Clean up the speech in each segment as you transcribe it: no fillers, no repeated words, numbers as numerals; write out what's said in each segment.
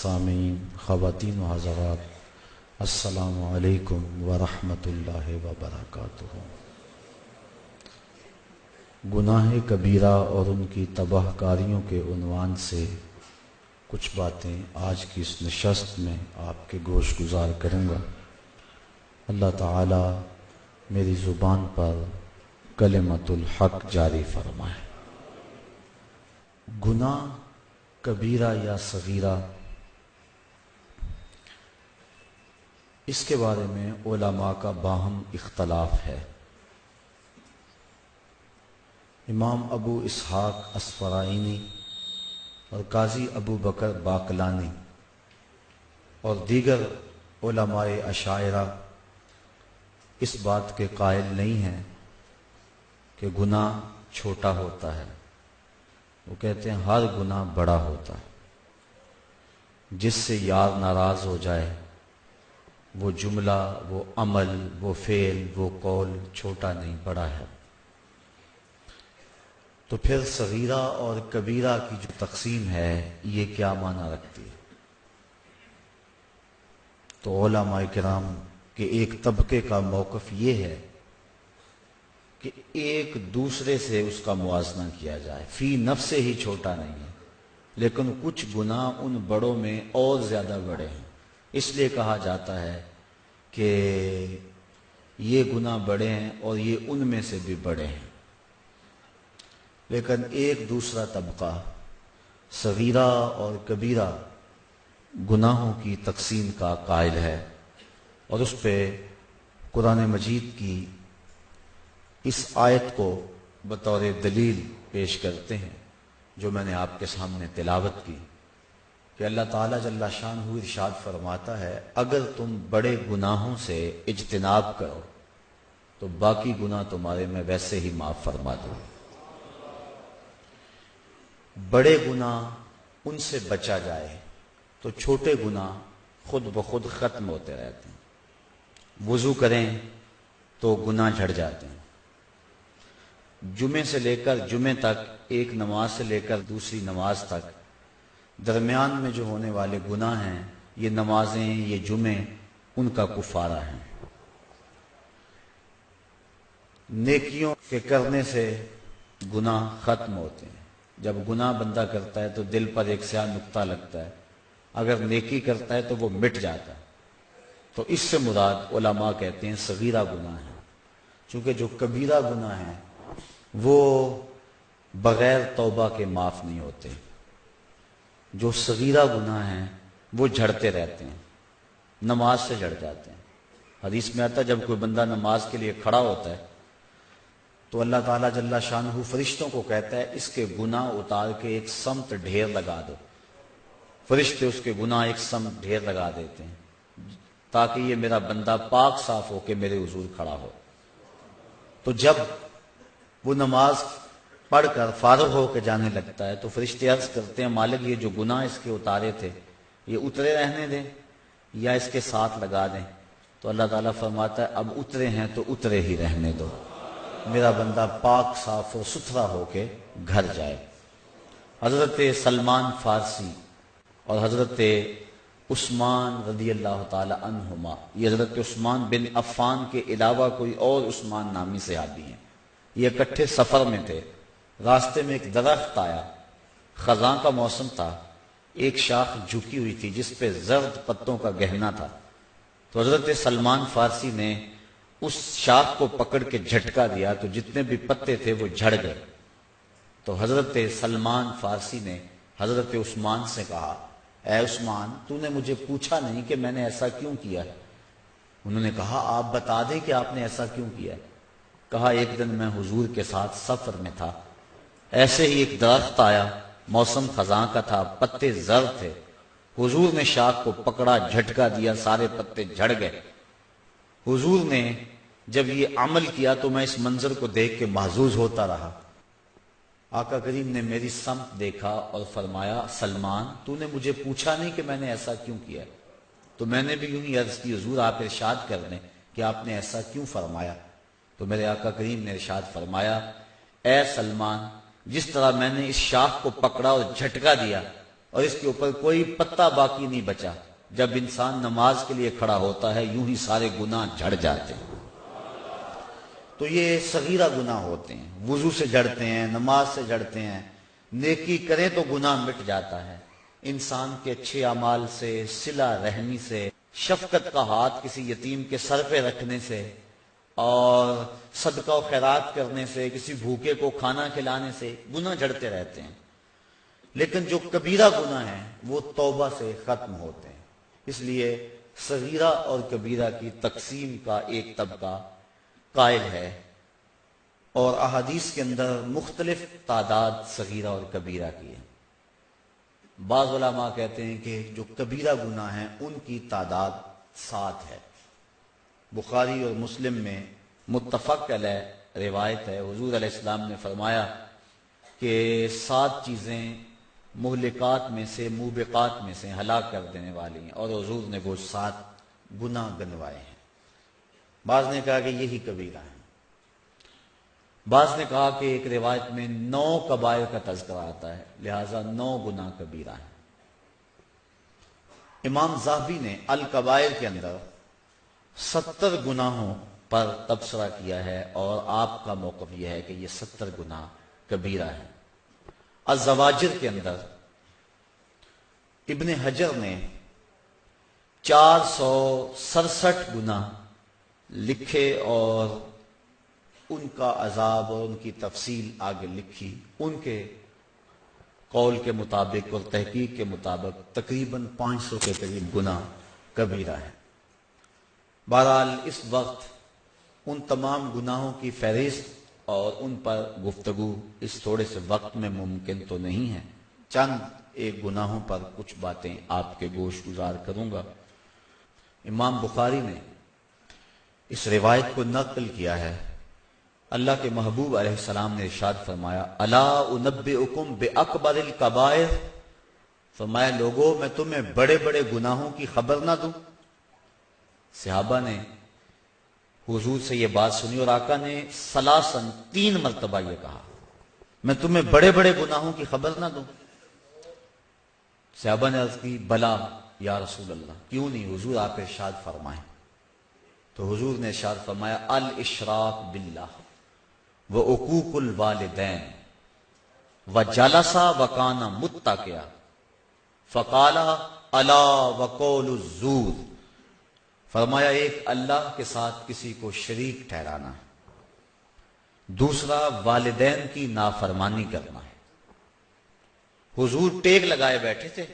سامعین، خواتین و حضرات، السلام علیکم ورحمۃ اللہ وبرکاتہ۔ گناہ کبیرہ اور ان کی تباہ کاریوں کے عنوان سے کچھ باتیں آج کی اس نشست میں آپ کے گوش گزار کروں گا۔ اللہ تعالی میری زبان پر کلمۃ الحق جاری فرمائے۔ گناہ کبیرہ یا صغیرہ، اس کے بارے میں علماء کا باہم اختلاف ہے۔ امام ابو اسحاق اسفرائینی اور قاضی ابو بکر باقلانی اور دیگر علماء اشاعرہ اس بات کے قائل نہیں ہیں کہ گناہ چھوٹا ہوتا ہے۔ وہ کہتے ہیں ہر گناہ بڑا ہوتا ہے۔ جس سے یار ناراض ہو جائے، وہ جملہ، وہ عمل، وہ فعل، وہ قول چھوٹا نہیں، بڑا ہے۔ تو پھر صغیرہ اور کبیرہ کی جو تقسیم ہے یہ کیا معنی رکھتی ہے؟ تو علماء کرام کے ایک طبقے کا موقف یہ ہے کہ ایک دوسرے سے اس کا موازنہ کیا جائے، فی نفس ہی چھوٹا نہیں ہے، لیکن کچھ گناہ ان بڑوں میں اور زیادہ بڑے ہیں، اس لیے کہا جاتا ہے کہ یہ گناہ بڑے ہیں اور یہ ان میں سے بھی بڑے ہیں۔ لیکن ایک دوسرا طبقہ صغیرہ اور کبیرہ گناہوں کی تقسیم کا قائل ہے، اور اس پہ قرآن مجید کی اس آیت کو بطور دلیل پیش کرتے ہیں جو میں نے آپ کے سامنے تلاوت کی، کہ اللہ تعالیٰ جل شانہ ارشاد فرماتا ہے اگر تم بڑے گناہوں سے اجتناب کرو تو باقی گناہ تمہارے میں ویسے ہی معاف فرما دو۔ بڑے گناہ ان سے بچا جائے تو چھوٹے گناہ خود بخود ختم ہوتے رہتے ہیں۔ وضو کریں تو گناہ جھڑ جاتے ہیں۔ جمعے سے لے کر جمعے تک، ایک نماز سے لے کر دوسری نماز تک درمیان میں جو ہونے والے گناہ ہیں، یہ نمازیں، یہ جمعے، ان کا کفارہ ہیں۔ نیکیوں کے کرنے سے گناہ ختم ہوتے ہیں۔ جب گناہ بندہ کرتا ہے تو دل پر ایک سیاہ نقطہ لگتا ہے، اگر نیکی کرتا ہے تو وہ مٹ جاتا ہے۔ تو اس سے مراد علماء کہتے ہیں صغیرہ گناہ ہے، چونکہ جو کبیرہ گناہ ہیں وہ بغیر توبہ کے معاف نہیں ہوتے، جو صغیرہ گناہ ہیں وہ جھڑتے رہتے ہیں، نماز سے جھڑ جاتے ہیں۔ حدیث میں آتا ہے جب کوئی بندہ نماز کے لیے کھڑا ہوتا ہے تو اللہ تعالیٰ جل شانہ فرشتوں کو کہتا ہے اس کے گناہ اتار کے ایک سمت ڈھیر لگا دو۔ فرشتے اس کے گناہ ایک سمت ڈھیر لگا دیتے ہیں تاکہ یہ میرا بندہ پاک صاف ہو کے میرے حضور کھڑا ہو۔ تو جب وہ نماز پڑھ کر فارغ ہو کے جانے لگتا ہے تو فرشتے عرض کرتے ہیں مالک یہ جو گناہ اس کے اتارے تھے یہ اترے رہنے دیں یا اس کے ساتھ لگا دیں؟ تو اللہ تعالیٰ فرماتا ہے اب اترے ہیں تو اترے ہی رہنے دو، میرا بندہ پاک صاف و ستھرا ہو کے گھر جائے۔ حضرت سلمان فارسی اور حضرت عثمان رضی اللہ تعالی عنہما، یہ حضرت عثمان بن عفان کے علاوہ کوئی اور عثمان نامی صحابی ہیں، یہ اکٹھے سفر میں تھے۔ راستے میں ایک درخت آیا، خزاں کا موسم تھا، ایک شاخ جھکی ہوئی تھی جس پہ زرد پتوں کا گہنا تھا۔ تو حضرت سلمان فارسی نے اس شاخ کو پکڑ کے جھٹکا دیا تو جتنے بھی پتے تھے وہ جھڑ گئے۔ تو حضرت سلمان فارسی نے حضرت عثمان سے کہا اے عثمان تو نے مجھے پوچھا نہیں کہ میں نے ایسا کیوں کیا ہے؟ انہوں نے کہا آپ بتا دیں کہ آپ نے ایسا کیوں کیا ہے۔ کہا ایک دن میں حضور کے ساتھ سفر میں تھا، ایسے ہی ایک درخت آیا، موسم خزاں کا تھا، پتے زرد تھے، حضور نے شاخ کو پکڑا، جھٹکا دیا، سارے پتے جھڑ گئے۔ حضور نے جب یہ عمل کیا تو میں اس منظر کو دیکھ کے محظوظ ہوتا رہا۔ آقا کریم نے میری سمت دیکھا اور فرمایا سلمان تو نے مجھے پوچھا نہیں کہ میں نے ایسا کیوں کیا؟ تو میں نے بھی یوں ہی عرض کی حضور آپ ارشاد کر دیں کہ آپ نے ایسا کیوں فرمایا؟ تو میرے آقا کریم نے ارشاد فرمایا اے سلمان جس طرح میں نے اس شاخ کو پکڑا اور جھٹکا دیا اور اس کے اوپر کوئی پتا باقی نہیں بچا. جب انسان نماز کے لیے کھڑا ہوتا ہے یوں ہی سارے گناہ جھڑ جاتے ہیں. تو یہ صغیرہ گناہ ہوتے ہیں، وضو سے جھڑتے ہیں، نماز سے جھڑتے ہیں. نیکی کریں تو گناہ مٹ جاتا ہے. انسان کے اچھے اعمال سے، صلہ رحمی سے، شفقت کا ہاتھ کسی یتیم کے سر پہ رکھنے سے، اور صدقہ و خیرات کرنے سے، کسی بھوکے کو کھانا کھلانے سے گناہ جھڑتے رہتے ہیں. لیکن جو کبیرہ گناہ ہیں وہ توبہ سے ختم ہوتے ہیں. اس لیے صغیرہ اور کبیرہ کی تقسیم کا ایک طبقہ قائل ہے، اور احادیث کے اندر مختلف تعداد صغیرہ اور کبیرہ کی ہے. بعض علماء کہتے ہیں کہ جو کبیرہ گناہ ہیں ان کی تعداد 7 ہے. بخاری اور مسلم میں متفق علیہ روایت ہے، حضور علیہ السلام نے فرمایا کہ 7 چیزیں مہلکات میں سے، موبقات میں سے، ہلاک کر دینے والی ہیں، اور حضور نے وہ 7 گناہ گنوائے ہیں. بعض نے کہا کہ یہی کبیرہ ہے. بعض نے کہا کہ ایک روایت میں 9 کبائر کا تذکرہ آتا ہے، لہذا 9 گناہ کبیرہ ہیں. امام ذہبی نے الکبائر کے اندر 70 گناہوں پر تبصرہ کیا ہے، اور آپ کا موقف یہ ہے کہ یہ 70 گناہ کبیرہ ہیں. الزواجر کے اندر ابن حجر نے 467 گناہ لکھے اور ان کا عذاب اور ان کی تفصیل آگے لکھی. ان کے قول کے مطابق اور تحقیق کے مطابق تقریباً 500 کے قریب گناہ کبیرہ ہے. بہرحال اس وقت ان تمام گناہوں کی فہرست اور ان پر گفتگو اس تھوڑے سے وقت میں ممکن تو نہیں ہے. چند ایک گناہوں پر کچھ باتیں آپ کے گوش گزار کروں گا. امام بخاری نے اس روایت کو نقل کیا ہے. اللہ کے محبوب علیہ السلام نے ارشاد فرمایا، الا انبئکم باکبر الکبائر، فرمایا لوگوں میں تمہیں بڑے بڑے گناہوں کی خبر نہ دوں. صحابہ نے حضور سے یہ بات سنی اور آقا نے ثلاثاً 3 مرتبہ یہ کہا، میں تمہیں بڑے بڑے گناہوں کی خبر نہ دوں. صحابہ نے عرض کی بلا یا رسول اللہ، کیوں نہیں حضور آپ ارشاد فرمائیں. تو حضور نے ارشاد فرمایا الاشراک باللہ وعقوق الوالدین وجلسا وکانا متکئا فقال الا وقول الزور. فرمایا ایک اللہ کے ساتھ کسی کو شریک ٹھہرانا ہے، دوسرا والدین کی نافرمانی کرنا ہے. حضور ٹیک لگائے بیٹھے تھے،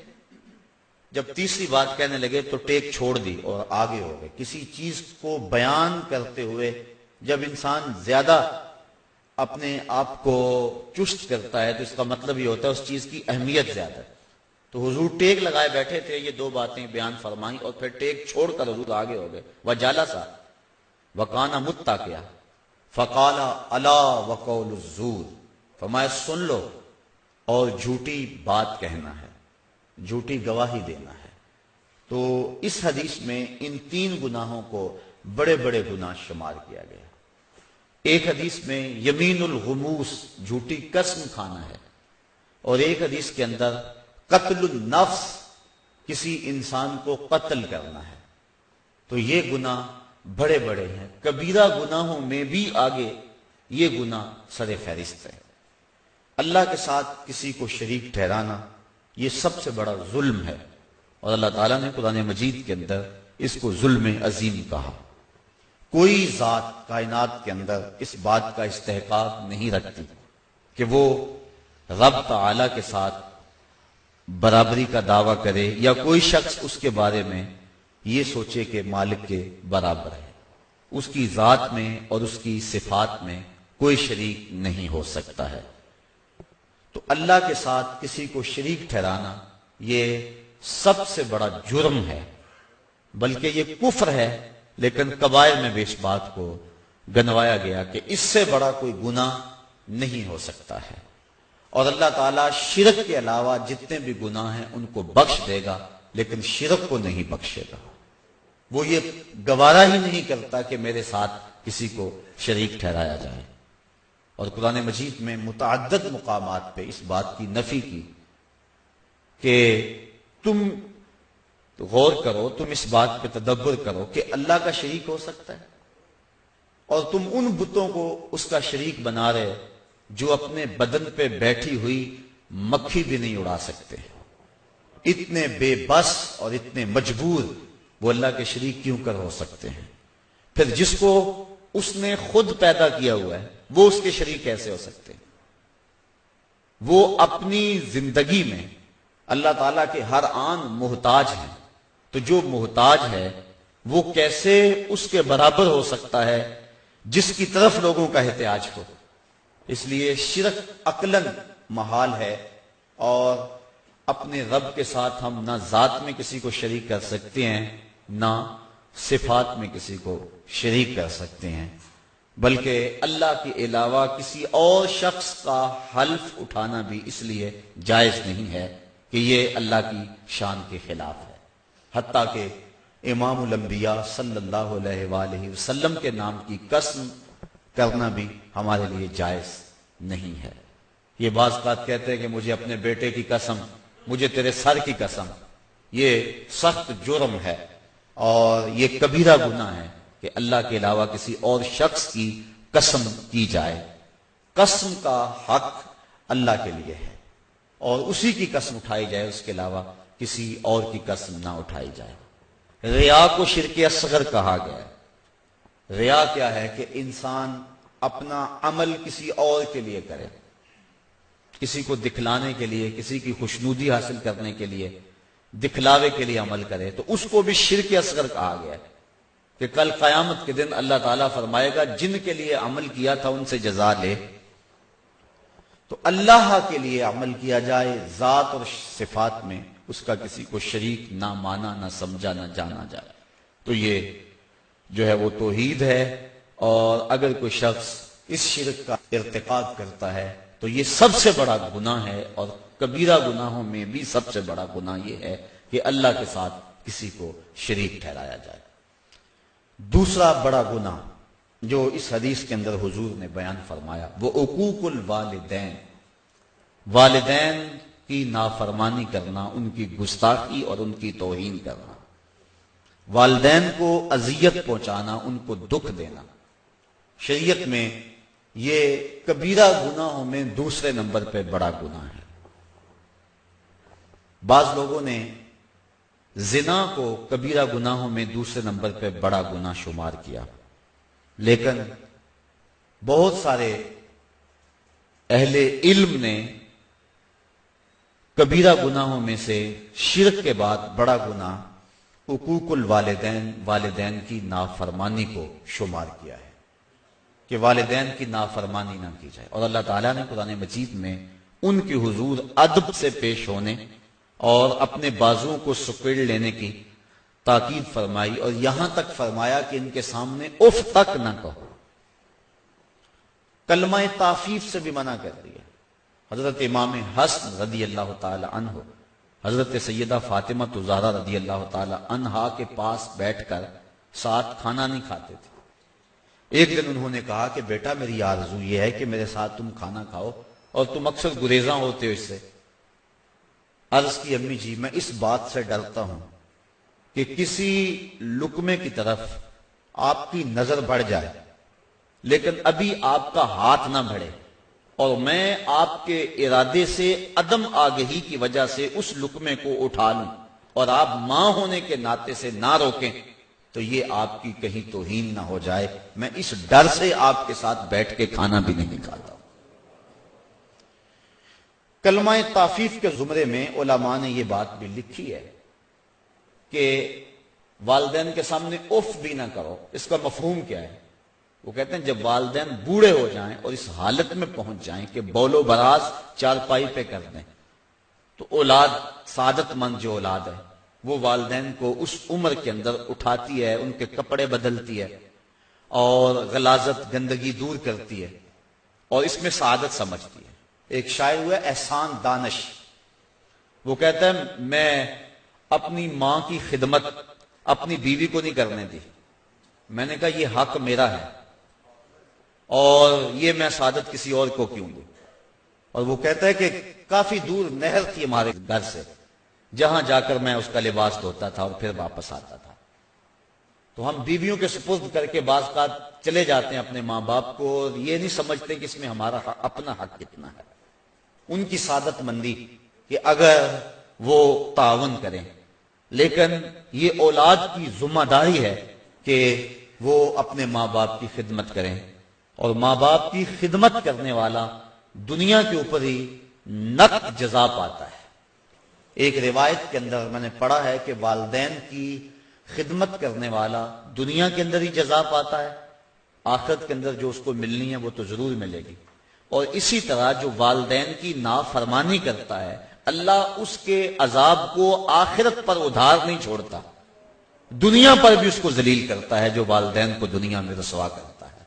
جب تیسری بات کہنے لگے تو ٹیک چھوڑ دی اور آگے ہو گئے. کسی چیز کو بیان کرتے ہوئے جب انسان زیادہ اپنے آپ کو چست کرتا ہے تو اس کا مطلب یہ ہوتا ہے اس چیز کی اہمیت زیادہ ہے. تو حضور ٹیک لگائے بیٹھے تھے، یہ 2 باتیں بیان فرمائیں اور پھر ٹیک چھوڑ کر حضور آگے ہو گئے. وجلسا وکانا متکئا فقال الا وقول الزور، فرمایا سن لو اور جھوٹی بات کہنا ہے، جھوٹی گواہی دینا ہے. تو اس حدیث میں ان 3 گناہوں کو بڑے بڑے گناہ شمار کیا گیا. ایک حدیث میں یمین الغموس، جھوٹی قسم کھانا ہے، اور ایک حدیث کے اندر قتل النفس، کسی انسان کو قتل کرنا ہے. تو یہ گناہ بڑے بڑے ہیں. کبیرہ گناہوں میں بھی آگے یہ گناہ سر فہرست ہے. اللہ کے ساتھ کسی کو شریک ٹھہرانا یہ سب سے بڑا ظلم ہے، اور اللہ تعالیٰ نے قرآن مجید کے اندر اس کو ظلم عظیم کہا. کوئی ذات کائنات کے اندر اس بات کا استحقاق نہیں رکھتی کہ وہ رب تعالیٰ کے ساتھ برابری کا دعویٰ کرے، یا کوئی شخص اس کے بارے میں یہ سوچے کہ مالک کے برابر ہے. اس کی ذات میں اور اس کی صفات میں کوئی شریک نہیں ہو سکتا ہے. تو اللہ کے ساتھ کسی کو شریک ٹھہرانا یہ سب سے بڑا جرم ہے، بلکہ یہ کفر ہے. لیکن کبائر میں بھی اس بات کو گنوایا گیا کہ اس سے بڑا کوئی گناہ نہیں ہو سکتا ہے. اور اللہ تعالیٰ شرک کے علاوہ جتنے بھی گناہ ہیں ان کو بخش دے گا، لیکن شرک کو نہیں بخشے گا. وہ یہ گوارا ہی نہیں کرتا کہ میرے ساتھ کسی کو شریک ٹھہرایا جائے. اور قرآن مجید میں متعدد مقامات پہ اس بات کی نفی کی کہ تم غور کرو، تم اس بات پہ تدبر کرو کہ اللہ کا شریک ہو سکتا ہے، اور تم ان بتوں کو اس کا شریک بنا رہے جو اپنے بدن پہ بیٹھی ہوئی مکھی بھی نہیں اڑا سکتے۔ اتنے بے بس اور اتنے مجبور وہ اللہ کے شریک کیوں کر ہو سکتے ہیں؟ پھر جس کو اس نے خود پیدا کیا ہوا ہے وہ اس کے شریک کیسے ہو سکتے ہیں؟ وہ اپنی زندگی میں اللہ تعالیٰ کے ہر آن محتاج ہیں، تو جو محتاج ہے وہ کیسے اس کے برابر ہو سکتا ہے جس کی طرف لوگوں کا احتیاج ہو؟ اس لیے شرک عقلاً محال ہے، اور اپنے رب کے ساتھ ہم نہ ذات میں کسی کو شریک کر سکتے ہیں، نہ صفات میں کسی کو شریک کر سکتے ہیں، بلکہ اللہ کے علاوہ کسی اور شخص کا حلف اٹھانا بھی اس لیے جائز نہیں ہے کہ یہ اللہ کی شان کے خلاف ہے۔ حتیٰ کہ امام الانبیاء صلی اللہ علیہ وآلہ وسلم کے نام کی قسم کرنا بھی ہمارے لیے جائز نہیں ہے۔ یہ بعض بات کہتے ہیں کہ مجھے اپنے بیٹے کی قسم، مجھے تیرے سر کی قسم، یہ سخت جرم ہے اور یہ کبیرہ گناہ ہے کہ اللہ کے علاوہ کسی اور شخص کی قسم کی جائے۔ قسم کا حق اللہ کے لیے ہے، اور اسی کی قسم اٹھائی جائے، اس کے علاوہ کسی اور کی قسم نہ اٹھائی جائے۔ ریا کو شرک اصغر کہا گیا ہے۔ ریا کیا ہے کہ انسان اپنا عمل کسی اور کے لیے کرے، کسی کو دکھلانے کے لیے، کسی کی خوشنودی حاصل کرنے کے لیے، دکھلاوے کے لیے عمل کرے، تو اس کو بھی شرک اصغر کہا گیا ہے کہ کل قیامت کے دن اللہ تعالیٰ فرمائے گا جن کے لیے عمل کیا تھا ان سے جزا لے۔ تو اللہ کے لیے عمل کیا جائے، ذات اور صفات میں اس کا کسی کو شریک نہ مانا، نہ سمجھا، نہ جانا جائے، تو یہ جو ہے وہ توحید ہے۔ اور اگر کوئی شخص اس شرک کا ارتکاب کرتا ہے تو یہ سب سے بڑا گناہ ہے، اور کبیرہ گناہوں میں بھی سب سے بڑا گناہ یہ ہے کہ اللہ کے ساتھ کسی کو شریک ٹھہرایا جائے۔ دوسرا بڑا گناہ جو اس حدیث کے اندر حضور نے بیان فرمایا وہ عقوق الوالدین، والدین کی نافرمانی کرنا، ان کی گستاخی اور ان کی توہین کرنا، والدین کو اذیت پہنچانا، ان کو دکھ دینا، شریعت میں یہ کبیرہ گناہوں میں دوسرے نمبر پہ بڑا گناہ ہے۔ بعض لوگوں نے زنا کو کبیرہ گناہوں میں دوسرے نمبر پہ بڑا گناہ شمار کیا، لیکن بہت سارے اہل علم نے کبیرہ گناہوں میں سے شرک کے بعد بڑا گناہ حقوق الوالدین، والدین کی نافرمانی کو شمار کیا ہے کہ والدین کی نافرمانی نہ کی جائے۔ اور اللہ تعالیٰ نے قرآن مجید میں ان کی حضور ادب سے پیش ہونے اور اپنے بازوؤں کو سکیڑ لینے کی تاکید فرمائی، اور یہاں تک فرمایا کہ ان کے سامنے اف تک نہ کہو، کلمہ تعفیف سے بھی منع کر دیا۔ حضرت امام حسن رضی اللہ تعالی عنہ حضرت سیدہ فاطمہ زہرا رضی اللہ تعالی عنہا کے پاس بیٹھ کر ساتھ کھانا نہیں کھاتے تھے۔ ایک دن انہوں نے کہا کہ بیٹا میری آرزو یہ ہے کہ میرے ساتھ تم کھانا کھاؤ، اور تم اکثر گریزاں ہوتے ہو اس سے۔ عرض کی امی جی میں اس بات سے ڈرتا ہوں کہ کسی لقمے کی طرف آپ کی نظر بڑھ جائے لیکن ابھی آپ کا ہاتھ نہ بڑھے، اور میں آپ کے ارادے سے عدم آگہی کی وجہ سے اس لقمے کو اٹھا لوں اور آپ ماں ہونے کے ناطے سے نہ روکیں تو یہ آپ کی کہیں توہین نہ ہو جائے، میں اس ڈر سے آپ کے ساتھ بیٹھ کے کھانا بھی نہیں کھاتا۔ کلمہ تعفیف کے زمرے میں علماء نے یہ بات بھی لکھی ہے کہ والدین کے سامنے اف بھی نہ کرو۔ اس کا مفہوم کیا ہے؟ وہ کہتے ہیں جب والدین بوڑھے ہو جائیں اور اس حالت میں پہنچ جائیں کہ بول و براز چارپائی پہ کر دیں، تو اولاد، سعادت مند جو اولاد ہے وہ والدین کو اس عمر کے اندر اٹھاتی ہے، ان کے کپڑے بدلتی ہے اور غلاظت، گندگی دور کرتی ہے اور اس میں سعادت سمجھتی ہے۔ ایک شاعر ہوا احسان دانش، وہ کہتا ہے میں اپنی ماں کی خدمت اپنی بیوی کو نہیں کرنے دی، میں نے کہا یہ حق میرا ہے اور یہ میں سعادت کسی اور کو کیوں دوں۔ اور وہ کہتا ہے کہ کافی دور نہر تھی ہمارے گھر سے، جہاں جا کر میں اس کا لباس دھوتا تھا اور پھر واپس آتا تھا۔ تو ہم بیویوں کے سپرد کر کے بعض اوقات چلے جاتے ہیں اپنے ماں باپ کو، اور یہ نہیں سمجھتے کہ اس میں ہمارا اپنا حق کتنا ہے۔ ان کی سعادت مندی کہ اگر وہ تعاون کریں، لیکن یہ اولاد کی ذمہ داری ہے کہ وہ اپنے ماں باپ کی خدمت کریں، اور ماں باپ کی خدمت کرنے والا دنیا کے اوپر ہی نقد جزا پاتا ہے۔ ایک روایت کے اندر میں نے پڑھا ہے کہ والدین کی خدمت کرنے والا دنیا کے اندر ہی جزا پاتا ہے، آخرت کے اندر جو اس کو ملنی ہے وہ تو ضرور ملے گی۔ اور اسی طرح جو والدین کی نافرمانی کرتا ہے، اللہ اس کے عذاب کو آخرت پر ادھار نہیں چھوڑتا، دنیا پر بھی اس کو ذلیل کرتا ہے، جو والدین کو دنیا میں رسوا کرتا ہے۔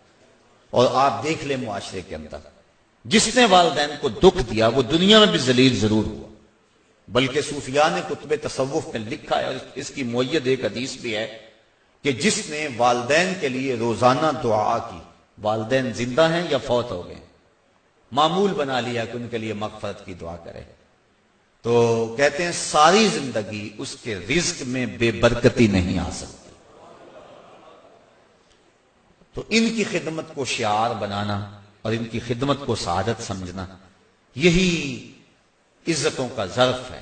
اور آپ دیکھ لیں معاشرے کے اندر جس نے والدین کو دکھ دیا وہ دنیا میں بھی ذلیل ضرور ہوا۔ بلکہ صوفیاء نے کتب تصوف میں لکھا ہے، اور اس کی مؤید ایک حدیث بھی ہے کہ جس نے والدین کے لیے روزانہ دعا کی، والدین زندہ ہیں یا فوت ہو گئے، معمول بنا لیا کہ ان کے لیے مغفرت کی دعا کرے، تو کہتے ہیں ساری زندگی اس کے رزق میں بے برکتی نہیں آ سکتی۔ تو ان کی خدمت کو شعار بنانا اور ان کی خدمت کو سعادت سمجھنا، یہی عزتوں کا ظرف ہے۔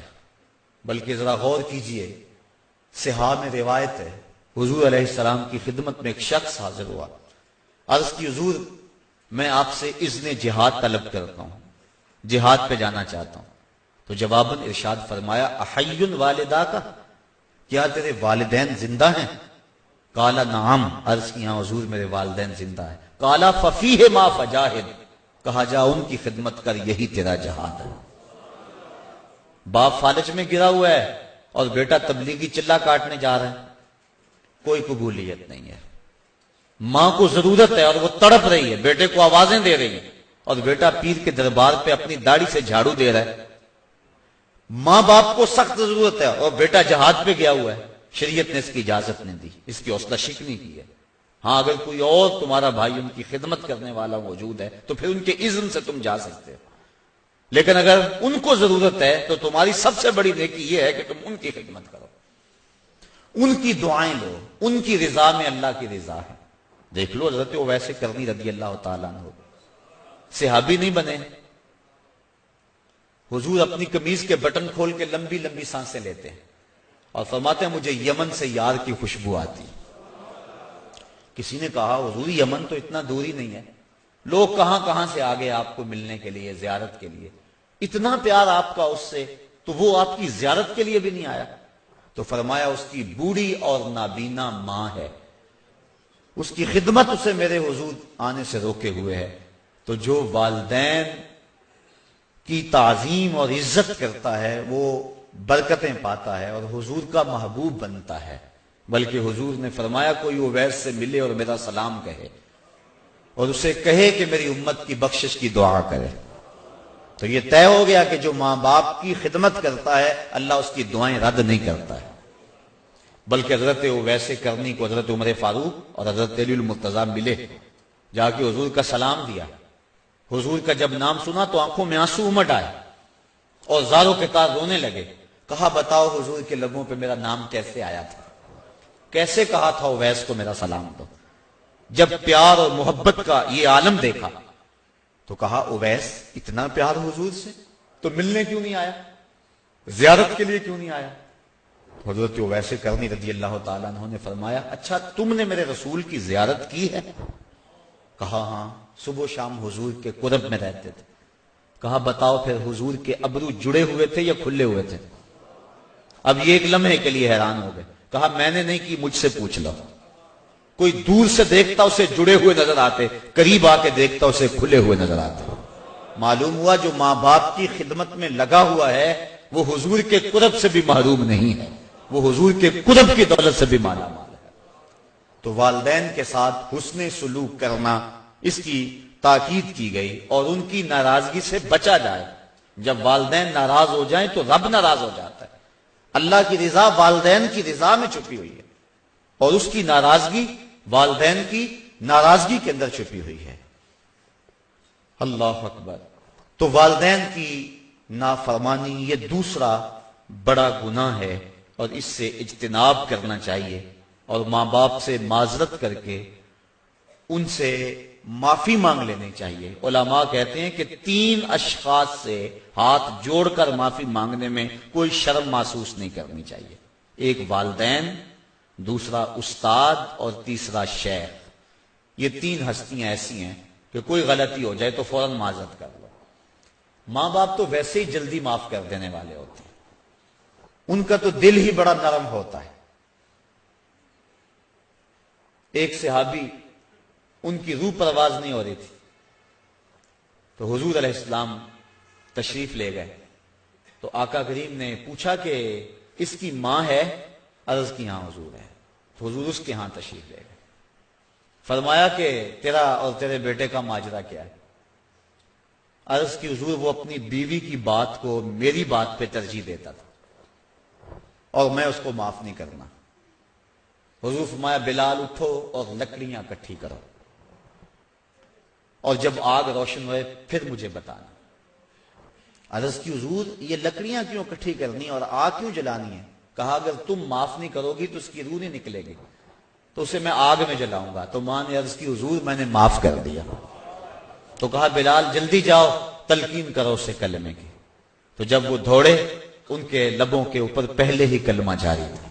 بلکہ ذرا غور کیجئے، صحاح میں روایت ہے، حضور علیہ السلام کی خدمت میں ایک شخص حاضر ہوا، عرض کی حضور میں آپ سے اذن جہاد طلب کرتا ہوں، جہاد پہ جانا چاہتا ہوں۔ تو جواباً ارشاد فرمایا احی والداک، کیا تیرے والدین زندہ ہیں؟ قال نعم، عرض کیا حضور میرے والدین زندہ ہیں۔ قال ففیہ ما فجاہد، کہا جا ان کی خدمت کر، یہی تیرا جہاد ہے۔ باپ فالج میں گرا ہوا ہے اور بیٹا تبلیغی چلہ کاٹنے جا رہا ہے، کوئی قبولیت نہیں ہے۔ ماں کو ضرورت ہے اور وہ تڑپ رہی ہے، بیٹے کو آوازیں دے رہی ہے، اور بیٹا پیر کے دربار پہ اپنی داڑھی سے جھاڑو دے رہا ہے۔ ماں باپ کو سخت ضرورت ہے اور بیٹا جہاد پہ گیا ہوا ہے، شریعت نے اس کی اجازت نہیں دی، اس کی حوصلہ شکنی کی ہے۔ ہاں اگر کوئی اور تمہارا بھائی ان کی خدمت کرنے والا موجود ہے تو پھر ان کے اذن سے تم جا سکتے ہو، لیکن اگر ان کو ضرورت ہے تو تمہاری سب سے بڑی نیکی یہ ہے کہ تم ان کی خدمت کرو، ان کی دعائیں لو، ان کی رضا میں اللہ کی رضا ہے۔ دیکھ لو حضرت اویس کرنی رضی اللہ تعالیٰ عنہ، صحابی نہیں بنے، حضور اپنی قمیض کے بٹن کھول کے لمبی لمبی سانسیں لیتے ہیں اور فرماتے ہیں مجھے یمن سے یار کی خوشبو آتی۔ کسی نے کہا حضور یمن تو اتنا دور ہی نہیں ہے، لوگ کہاں کہاں سے آگے آپ کو ملنے کے لیے، زیارت کے لیے، اتنا پیار آپ کا اس سے، تو وہ آپ کی زیارت کے لیے بھی نہیں آیا؟ تو فرمایا اس کی بوڑھی اور نابینا ماں ہے، اس کی خدمت اسے میرے حضور آنے سے روکے ہوئے ہے۔ تو جو والدین کی تعظیم اور عزت کرتا ہے وہ برکتیں پاتا ہے اور حضور کا محبوب بنتا ہے۔ بلکہ حضور نے فرمایا کوئی اویس سے ملے اور میرا سلام کہے اور اسے کہے کہ میری امت کی بخشش کی دعا کرے، تو یہ طے ہو گیا کہ جو ماں باپ کی خدمت کرتا ہے اللہ اس کی دعائیں رد نہیں کرتا ہے۔ بلکہ حضرت اویس کرنی کو حضرت عمر فاروق اور حضرت علی المرتضیٰ ملے، جا کے حضور کا سلام دیا، حضور کا جب نام سنا تو آنکھوں میں آنسو امٹ آئے اور زاروں کے تار رونے لگے۔ کہا بتاؤ حضور کے لبوں پہ میرا نام کیسے آیا تھا، کیسے کہا تھا اویس کو میرا سلام دو؟ جب پیار اور محبت کا یہ عالم دیکھا تو کہا اویس اتنا پیار حضور سے تو ملنے کیوں نہیں آیا، زیارت کے لیے کیوں نہیں آیا؟ حضرت اویس کرنی رضی اللہ تعالیٰ عنہ نے فرمایا اچھا تم نے میرے رسول کی زیارت کی ہے؟ کہا ہاں، صبح و شام حضور کے قرب میں رہتے تھے۔ کہا بتاؤ پھر حضور کے ابرو جڑے ہوئے تھے یا کھلے ہوئے تھے؟ اب یہ ایک لمحے کے لیے حیران ہو گئے۔ کہا میں نے نہیں کی، مجھ سے پوچھ لو۔ کوئی دور سے دیکھتا اسے جڑے ہوئے نظر آتے، قریب آ کے دیکھتا اسے کھلے ہوئے نظر آتے۔ معلوم ہوا جو ماں باپ کی خدمت میں لگا ہوا ہے وہ حضور کے قرب سے بھی محروم نہیں ہے، وہ حضور کے قرب کی دولت سے بھی مالا مال ہے۔ تو والدین کے ساتھ حسن سلوک کرنا، اس کی تاکید کی گئی، اور ان کی ناراضگی سے بچا جائے۔ جب والدین ناراض ہو جائیں تو رب ناراض ہو جاتا ہے۔ اللہ کی رضا والدین کی رضا میں چھپی ہوئی ہے اور اس کی ناراضگی والدین کی ناراضگی کے اندر چھپی ہوئی ہے۔ اللہ اکبر۔ تو والدین کی نافرمانی یہ دوسرا بڑا گناہ ہے اور اس سے اجتناب کرنا چاہیے، اور ماں باپ سے معذرت کر کے ان سے معافی مانگ لینی چاہیے۔ علماء کہتے ہیں کہ 3 اشخاص سے ہاتھ جوڑ کر معافی مانگنے میں کوئی شرم محسوس نہیں کرنی چاہیے۔ ایک والدین، دوسرا استاد اور تیسرا شیخ۔ یہ 3 ہستیاں ایسی ہیں کہ کوئی غلطی ہو جائے تو فوراً معذرت کر لو۔ ماں باپ تو ویسے ہی جلدی معاف کر دینے والے ہوتے ہیں، ان کا تو دل ہی بڑا نرم ہوتا ہے۔ ایک صحابی، ان کی روح پرواز نہیں ہو رہی تھی، تو حضور علیہ السلام تشریف لے گئے، تو آقا کریم نے پوچھا کہ اس کی ماں ہے؟ عرض کی ہاں حضور ہے۔ تو حضور اس کے ہاں تشریف لے گئے، فرمایا کہ تیرا اور تیرے بیٹے کا ماجرا کیا ہے؟ عرض کی حضور وہ اپنی بیوی کی بات کو میری بات پہ ترجیح دیتا تھا اور میں اس کو معاف نہیں کرنا۔ حضور فرمایا بلال اٹھو اور لکڑیاں اکٹھی کرو، اور جب آگ روشن ہوئے پھر مجھے بتانا۔ عرض کی حضور یہ لکڑیاں کیوں اکٹھی کرنی اور آگ کیوں جلانی ہے؟ کہا اگر تم معاف نہیں کرو گی تو اس کی روح نہیں نکلے گی، تو اسے میں آگ میں جلاؤں گا۔ تو ماں نے عرض کی حضور میں نے معاف کر دیا۔ تو کہا بلال جلدی جاؤ تلقین کرو اسے کلمے کی۔ تو جب وہ دوڑے، ان کے لبوں کے اوپر پہلے ہی کلمہ جاری تھا۔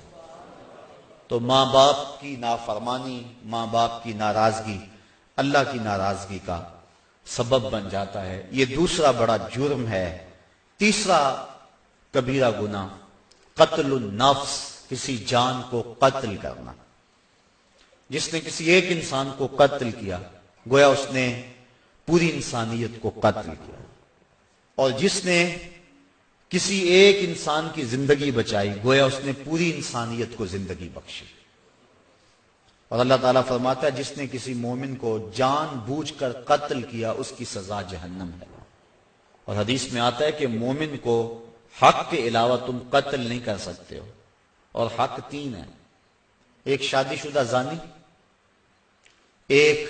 تو ماں باپ کی نافرمانی، ماں باپ کی ناراضگی اللہ کی ناراضگی کا سبب بن جاتا ہے۔ یہ دوسرا بڑا جرم ہے۔ تیسرا کبیرہ گناہ قتل النفس، کسی جان کو قتل کرنا۔ جس نے کسی ایک انسان کو قتل کیا گویا اس نے پوری انسانیت کو قتل کیا، اور جس نے کسی ایک انسان کی زندگی بچائی گویا اس نے پوری انسانیت کو زندگی بخشی۔ اور اللہ تعالیٰ فرماتا ہے جس نے کسی مومن کو جان بوجھ کر قتل کیا اس کی سزا جہنم ہے۔ اور حدیث میں آتا ہے کہ مومن کو حق کے علاوہ تم قتل نہیں کر سکتے ہو، اور حق 3 ہیں: ایک شادی شدہ زانی، ایک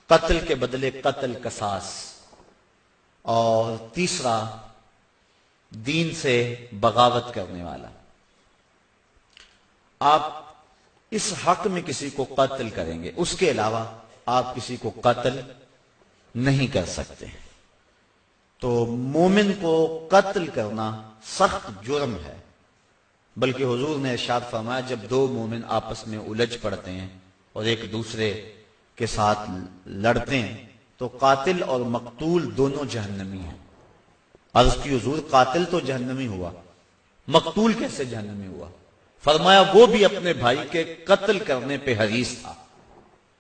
قتل کے بدلے قتل قصاص، اور تیسرا دین سے بغاوت کرنے والا۔ آپ اس حق میں کسی کو قتل کریں گے، اس کے علاوہ آپ کسی کو قتل نہیں کر سکتے۔ تو مومن کو قتل کرنا سخت جرم ہے، بلکہ حضور نے ارشاد فرمایا جب 2 مومن آپس میں الجھ پڑتے ہیں اور ایک دوسرے کے ساتھ لڑتے ہیں تو قاتل اور مقتول دونوں جہنمی ہیں۔ عرض کی حضور قاتل تو جہنمی ہوا، مقتول کیسے جہنمی ہوا؟ فرمایا وہ بھی اپنے بھائی کے قتل کرنے پہ حریص تھا،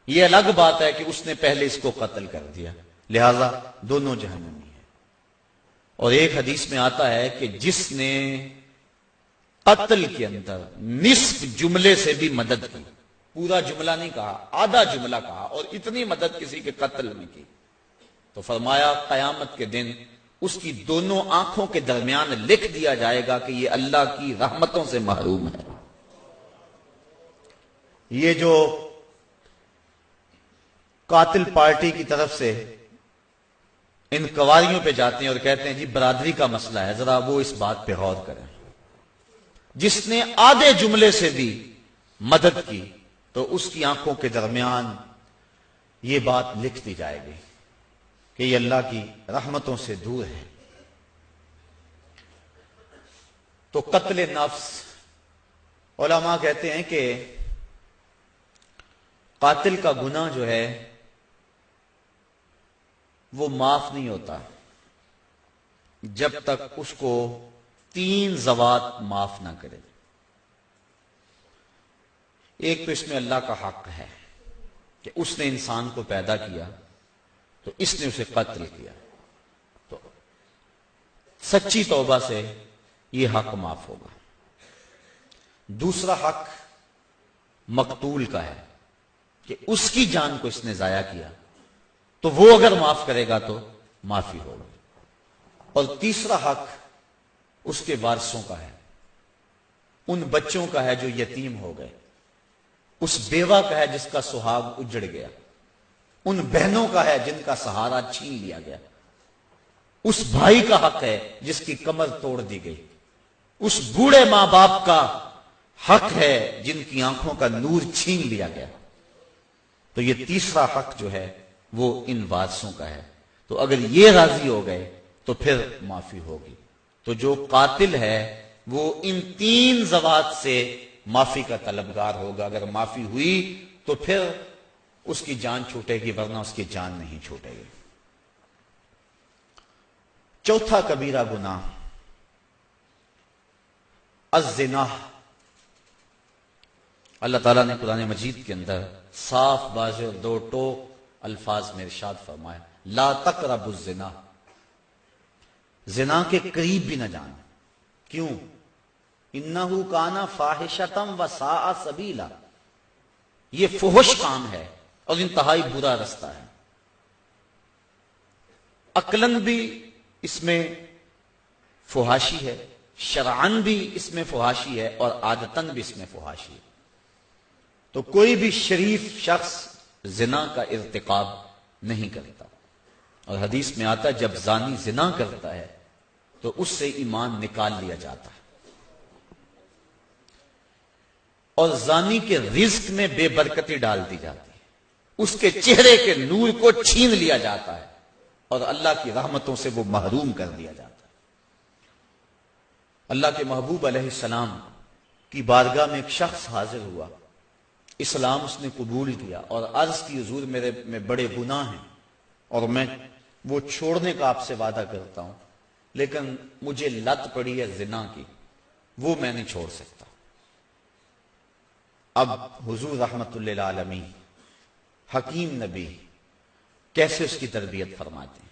یہ الگ بات ہے کہ اس نے پہلے اس کو قتل کر دیا، لہذا دونوں جہنمی ہیں۔ اور ایک حدیث میں آتا ہے کہ جس نے قتل کے اندر نصف جملے سے بھی مدد کی، پورا جملہ نہیں کہا، آدھا جملہ کہا، اور اتنی مدد کسی کے قتل میں کی، تو فرمایا قیامت کے دن اس کی دونوں آنکھوں کے درمیان لکھ دیا جائے گا کہ یہ اللہ کی رحمتوں سے محروم ہے۔ یہ جو قاتل پارٹی کی طرف سے ان قواریوں پہ جاتے ہیں اور کہتے ہیں جی برادری کا مسئلہ ہے، ذرا وہ اس بات پہ غور کریں۔ جس نے آدھے جملے سے بھی مدد کی تو اس کی آنکھوں کے درمیان یہ بات لکھ دی جائے گی کہ یہ اللہ کی رحمتوں سے دور ہے۔ تو قتل نفس، علماء کہتے ہیں کہ قاتل کا گناہ جو ہے وہ معاف نہیں ہوتا جب تک اس کو 3 ذوات معاف نہ کرے۔ ایک تو اس میں اللہ کا حق ہے کہ اس نے انسان کو پیدا کیا تو اس نے اسے قتل کیا، تو سچی توبہ سے یہ حق معاف ہوگا۔ دوسرا حق مقتول کا ہے کہ اس کی جان کو اس نے ضائع کیا تو وہ اگر معاف کرے گا تو معافی ہوگی۔ اور تیسرا حق اس کے وارثوں کا ہے، ان بچوں کا ہے جو یتیم ہو گئے، اس بیوہ کا ہے جس کا سہاگ اجڑ گیا، ان بہنوں کا ہے جن کا سہارا چھین لیا گیا، اس بھائی کا حق ہے جس کی کمر توڑ دی گئی، اس بوڑھے ماں باپ کا حق ہے جن کی آنکھوں کا نور چھین لیا گیا. تو یہ تیسرا حق جو ہے وہ ان وارثوں کا ہے. تو اگر یہ راضی ہو گئے تو پھر معافی ہوگی. تو جو قاتل ہے وہ ان 3 ذوات سے معافی کا طلبگار ہوگا. اگر معافی ہوئی تو پھر اس کی جان چھوٹے گی، ورنہ اس کی جان نہیں چھوٹے گی. چوتھا کبیرہ گناہ الزنا. اللہ تعالیٰ نے قرآن مجید کے اندر صاف واضح اور 2 ٹوک الفاظ میں ارشاد فرمایا لا تقربوا الزنا. زنا کے قریب بھی نہ جانا. کیوں؟ انہ کان فاحشۃ وساء سبیلا. یہ فحش کام ہے اور انتہائی برا رستہ ہے. عقلاً بھی اس میں فحاشی ہے، شرعاً بھی اس میں فحاشی ہے، اور عادتاً بھی اس میں فحاشی ہے. تو کوئی بھی شریف شخص زنا کا ارتکاب نہیں کرتا. اور حدیث میں آتا ہے جب زانی زنا کرتا ہے تو اس سے ایمان نکال لیا جاتا ہے، اور زانی کے رزق میں بے برکتی ڈال دی جاتی ہے، اس کے چہرے کے نور کو چھین لیا جاتا ہے، اور اللہ کی رحمتوں سے وہ محروم کر دیا جاتا ہے. اللہ کے محبوب علیہ السلام کی بارگاہ میں ایک شخص حاضر ہوا، اسلام اس نے قبول کیا اور عرض کی حضور میرے میں بڑے گناہ ہیں اور میں وہ چھوڑنے کا آپ سے وعدہ کرتا ہوں، لیکن مجھے لت پڑی ہے زنا کی، وہ میں نہیں چھوڑ سکتا. اب حضور رحمت اللہ علیہ حکیم نبی کیسے اس کی تربیت فرماتے ہیں.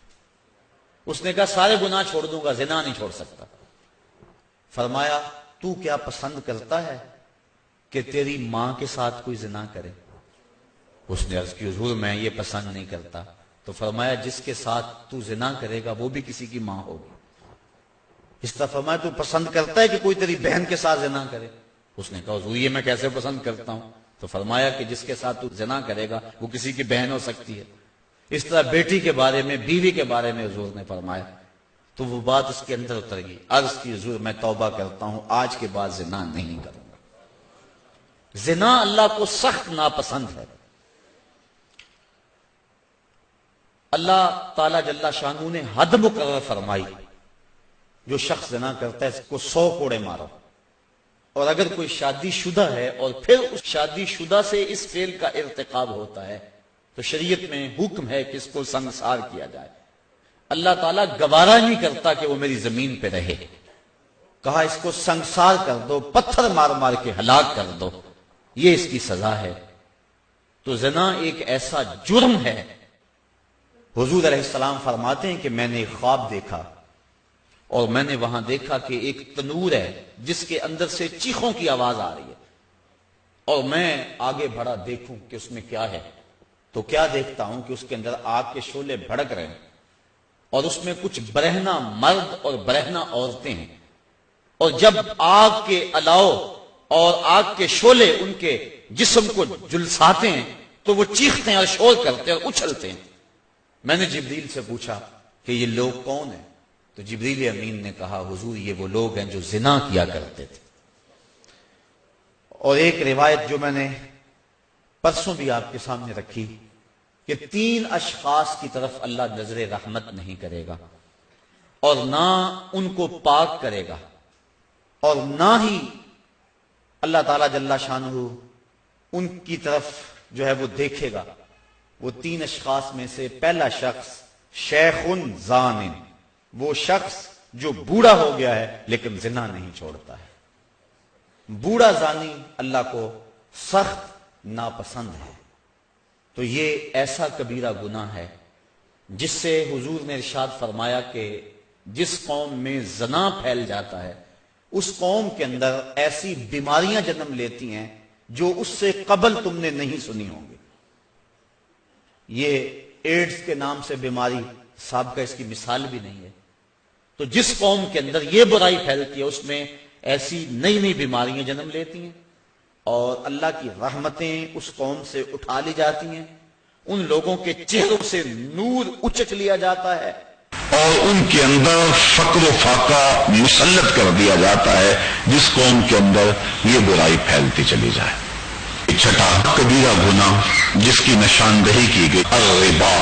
اس نے کہا سارے گناہ چھوڑ دوں گا، زنا نہیں چھوڑ سکتا. فرمایا تو کیا پسند کرتا ہے کہ تیری ماں کے ساتھ کوئی زنا کرے؟ اس نے عرض کی حضور میں یہ پسند نہیں کرتا. تو فرمایا جس کے ساتھ تو زنا کرے گا وہ بھی کسی کی ماں ہوگی. اس طرح فرمایا تو پسند کرتا ہے کہ کوئی تیری بہن کے ساتھ زنا کرے؟ اس نے کہا حضور یہ میں کیسے پسند کرتا ہوں. تو فرمایا کہ جس کے ساتھ تو زنا کرے گا وہ کسی کی بہن ہو سکتی ہے. اس طرح بیٹی کے بارے میں، بیوی کے بارے میں حضور نے فرمایا. تو وہ بات اس کے اندر اتر گئی. عرض کی حضور میں توبہ کرتا ہوں، آج کے بعد زنا نہیں کروں گا. زنا اللہ کو سخت ناپسند ہے. اللہ تعالی جل شانہ نے حد مقرر فرمائی، جو شخص زنا کرتا ہے اس کو 100 کوڑے مارو. اور اگر کوئی شادی شدہ ہے اور پھر اس شادی شدہ سے اس فعل کا ارتکاب ہوتا ہے تو شریعت میں حکم ہے کہ اس کو سنگسار کیا جائے. اللہ تعالیٰ گوارا نہیں کرتا کہ وہ میری زمین پہ رہے. کہا اس کو سنگسار کر دو، پتھر مار مار کے ہلاک کر دو، یہ اس کی سزا ہے. تو زنا ایک ایسا جرم ہے. حضور علیہ السلام فرماتے ہیں کہ میں نے ایک خواب دیکھا اور میں نے وہاں دیکھا کہ ایک تنور ہے جس کے اندر سے چیخوں کی آواز آ رہی ہے، اور میں آگے بڑھا دیکھوں کہ اس میں کیا ہے. تو کیا دیکھتا ہوں کہ اس کے اندر آگ کے شعلے بھڑک رہے ہیں، اور اس میں کچھ برہنہ مرد اور برہنہ عورتیں ہیں. اور جب آگ کے الاؤ اور آگ کے شعلے ان کے جسم کو جلساتے ہیں تو وہ چیختے ہیں اور شور کرتے ہیں اور اچھلتے ہیں. میں نے جبریل سے پوچھا کہ یہ لوگ کون ہیں؟ تو جبریل امین نے کہا حضور یہ وہ لوگ ہیں جو زنا کیا کرتے تھے. اور ایک روایت جو میں نے پرسوں بھی آپ کے سامنے رکھی کہ 3 اشخاص کی طرف اللہ نظر رحمت نہیں کرے گا، اور نہ ان کو پاک کرے گا، اور نہ ہی اللہ تعالی جل شانہ ان کی طرف جو ہے وہ دیکھے گا. وہ 3 اشخاص میں سے پہلا شخص شیخ زان، وہ شخص جو بوڑھا ہو گیا ہے لیکن زنا نہیں چھوڑتا ہے. بوڑھا زانی اللہ کو سخت ناپسند ہے. تو یہ ایسا کبیرہ گناہ ہے جس سے حضور نے ارشاد فرمایا کہ جس قوم میں زنا پھیل جاتا ہے اس قوم کے اندر ایسی بیماریاں جنم لیتی ہیں جو اس سے قبل تم نے نہیں سنی ہوں گی. یہ ایڈز کے نام سے بیماری سابقہ اس کی مثال بھی نہیں ہے. تو جس قوم کے اندر یہ برائی پھیلتی ہے اس میں ایسی نئی نئی بیماریاں جنم لیتی ہیں، اور اللہ کی رحمتیں اس قوم سے اٹھا لی جاتی ہیں. ان لوگوں کے چہروں سے نور اچک لیا جاتا ہے اور ان کے اندر فقر و فاقہ مسلط کر دیا جاتا ہے جس قوم کے اندر یہ برائی پھیلتی چلی جائے۔ چھٹا کبیرہ گناہ جس کی نشاندہی کی گئی الربا،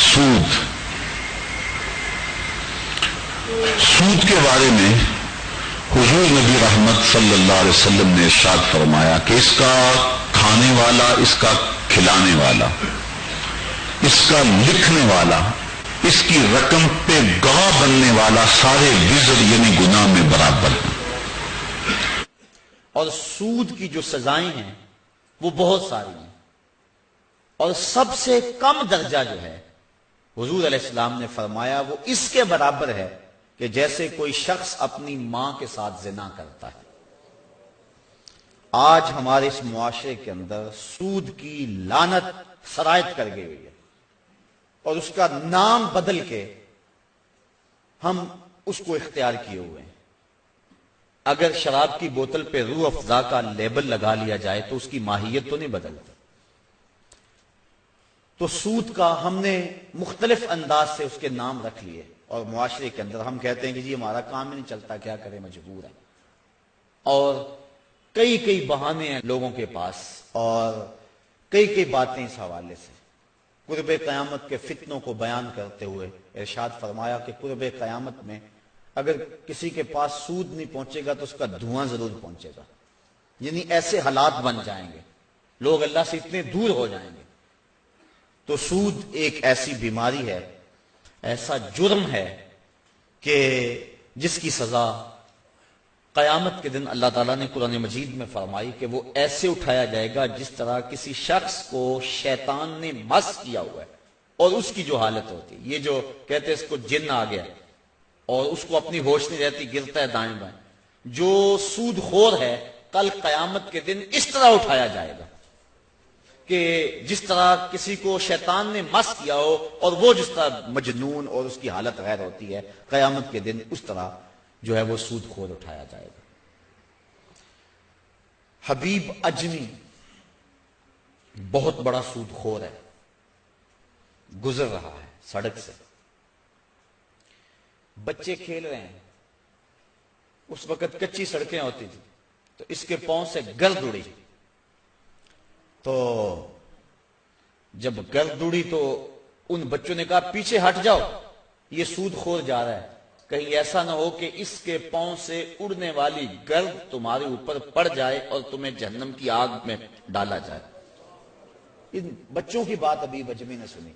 سود۔ سود کے بارے میں حضور نبی رحمت صلی اللہ علیہ وسلم نے ارشاد فرمایا کہ اس کا کھانے والا، اس کا کھلانے والا، اس کا لکھنے والا، اس کی رقم پہ گواہ بننے والا سارے وزر یعنی گناہ میں برابر ہیں۔ اور سود کی جو سزائیں ہیں وہ بہت ساری ہیں، اور سب سے کم درجہ جو ہے حضور علیہ السلام نے فرمایا وہ اس کے برابر ہے کہ جیسے کوئی شخص اپنی ماں کے ساتھ زنا کرتا ہے۔ آج ہمارے اس معاشرے کے اندر سود کی لعنت سرایت کر گئی ہوئی ہے، اور اس کا نام بدل کے ہم اس کو اختیار کیے ہوئے ہیں۔ اگر شراب کی بوتل پہ روح افزا کا لیبل لگا لیا جائے تو اس کی ماہیت تو نہیں بدلتی۔ تو سود کا ہم نے مختلف انداز سے اس کے نام رکھ لیے، اور معاشرے کے اندر ہم کہتے ہیں کہ جی ہمارا کام ہی نہیں چلتا، کیا کرے، مجبور ہے۔ اور کئی بہانے ہیں لوگوں کے پاس، اور کئی باتیں اس حوالے سے۔ قرب قیامت کے فتنوں کو بیان کرتے ہوئے ارشاد فرمایا کہ قرب قیامت میں اگر کسی کے پاس سود نہیں پہنچے گا تو اس کا دھواں ضرور پہنچے گا، یعنی ایسے حالات بن جائیں گے، لوگ اللہ سے اتنے دور ہو جائیں گے۔ تو سود ایک ایسی بیماری ہے، ایسا جرم ہے کہ جس کی سزا قیامت کے دن اللہ تعالیٰ نے قرآن مجید میں فرمائی کہ وہ ایسے اٹھایا جائے گا جس طرح کسی شخص کو شیطان نے مس کیا ہوا ہے، اور اس کی جو حالت ہوتی ہے، یہ جو کہتے ہیں اس کو جن آ گیا اور اس کو اپنی ہوش نہیں رہتی، گرتا ہے دائیں بائیں، جو سود خور ہے کل قیامت کے دن اس طرح اٹھایا جائے گا کہ جس طرح کسی کو شیطان نے مس کیا ہو، اور وہ جس طرح مجنون اور اس کی حالت غیر ہوتی ہے، قیامت کے دن اس طرح جو ہے وہ سود خور اٹھایا جائے گا۔ حبیب اجمی بہت بڑا سود خور ہے، گزر رہا ہے سڑک سے، بچے کھیل رہے ہیں، اس وقت کچی سڑکیں ہوتی تھی، تو اس کے پاؤں سے گرد اڑی، تو جب گرد اڑی تو ان بچوں نے کہا پیچھے ہٹ جاؤ، یہ سود خور جا رہا ہے، کہیں ایسا نہ ہو کہ اس کے پاؤں سے اڑنے والی گرد تمہارے اوپر پڑ جائے اور تمہیں جہنم کی آگ میں ڈالا جائے۔ ان بچوں کی بات ابھی اجمی نے سنی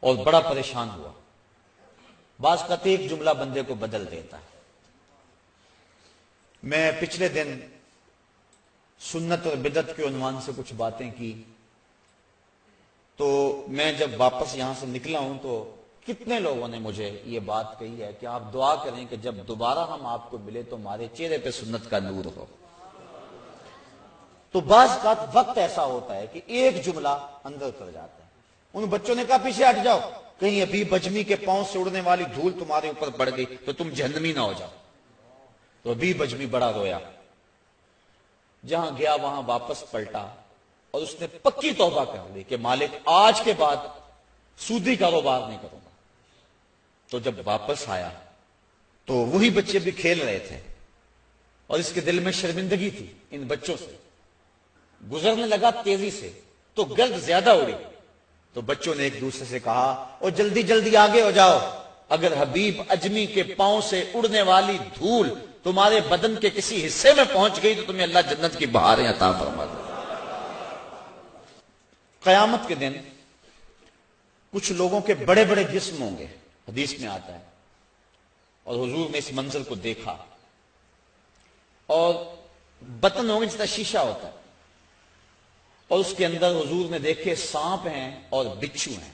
اور بڑا پریشان ہوا۔ بعض کا ایک جملہ بندے کو بدل دیتا ہے۔ میں پچھلے دن سنت اور بدعت کے عنوان سے کچھ باتیں کی، تو میں جب واپس یہاں سے نکلا ہوں تو کتنے لوگوں نے مجھے یہ بات کہی ہے کہ آپ دعا کریں کہ جب دوبارہ ہم آپ کو ملے تو ہمارے چہرے پہ سنت کا نور ہو۔ تو بعض کا وقت ایسا ہوتا ہے کہ ایک جملہ اندر اتر جاتا ہے۔ ان بچوں نے کہا پیچھے ہٹ جاؤ، کہیں ابھی بجمی کے پاؤں سے اڑنے والی دھول تمہارے اوپر پڑ گئی تو تم جہنمی نہ ہو جاؤ۔ تو ابھی بجمی بڑا رویا، جہاں گیا وہاں واپس پلٹا اور اس نے پکی توبہ کر لی کہ مالک آج کے بعد سودی کاروبار نہیں کروں گا۔ تو جب واپس آیا تو وہی بچے بھی کھیل رہے تھے، اور اس کے دل میں شرمندگی تھی ان بچوں سے، گزرنے لگا تیزی سے تو گرد زیادہ اڑی، تو بچوں نے ایک دوسرے سے کہا اور جلدی جلدی آگے ہو جاؤ، اگر حبیب اجمی کے پاؤں سے اڑنے والی دھول تمہارے بدن کے کسی حصے میں پہنچ گئی تو تمہیں اللہ جنت کی بہاریں عطا فرما دے۔ قیامت کے دن کچھ لوگوں کے بڑے بڑے جسم ہوں گے، حدیث میں آتا ہے، اور حضور نے اس منظر کو دیکھا، اور بطن ہوں گے جس طرح شیشہ ہوتا ہے، اور اس کے اندر حضور نے دیکھے سانپ ہیں اور بچھو ہیں،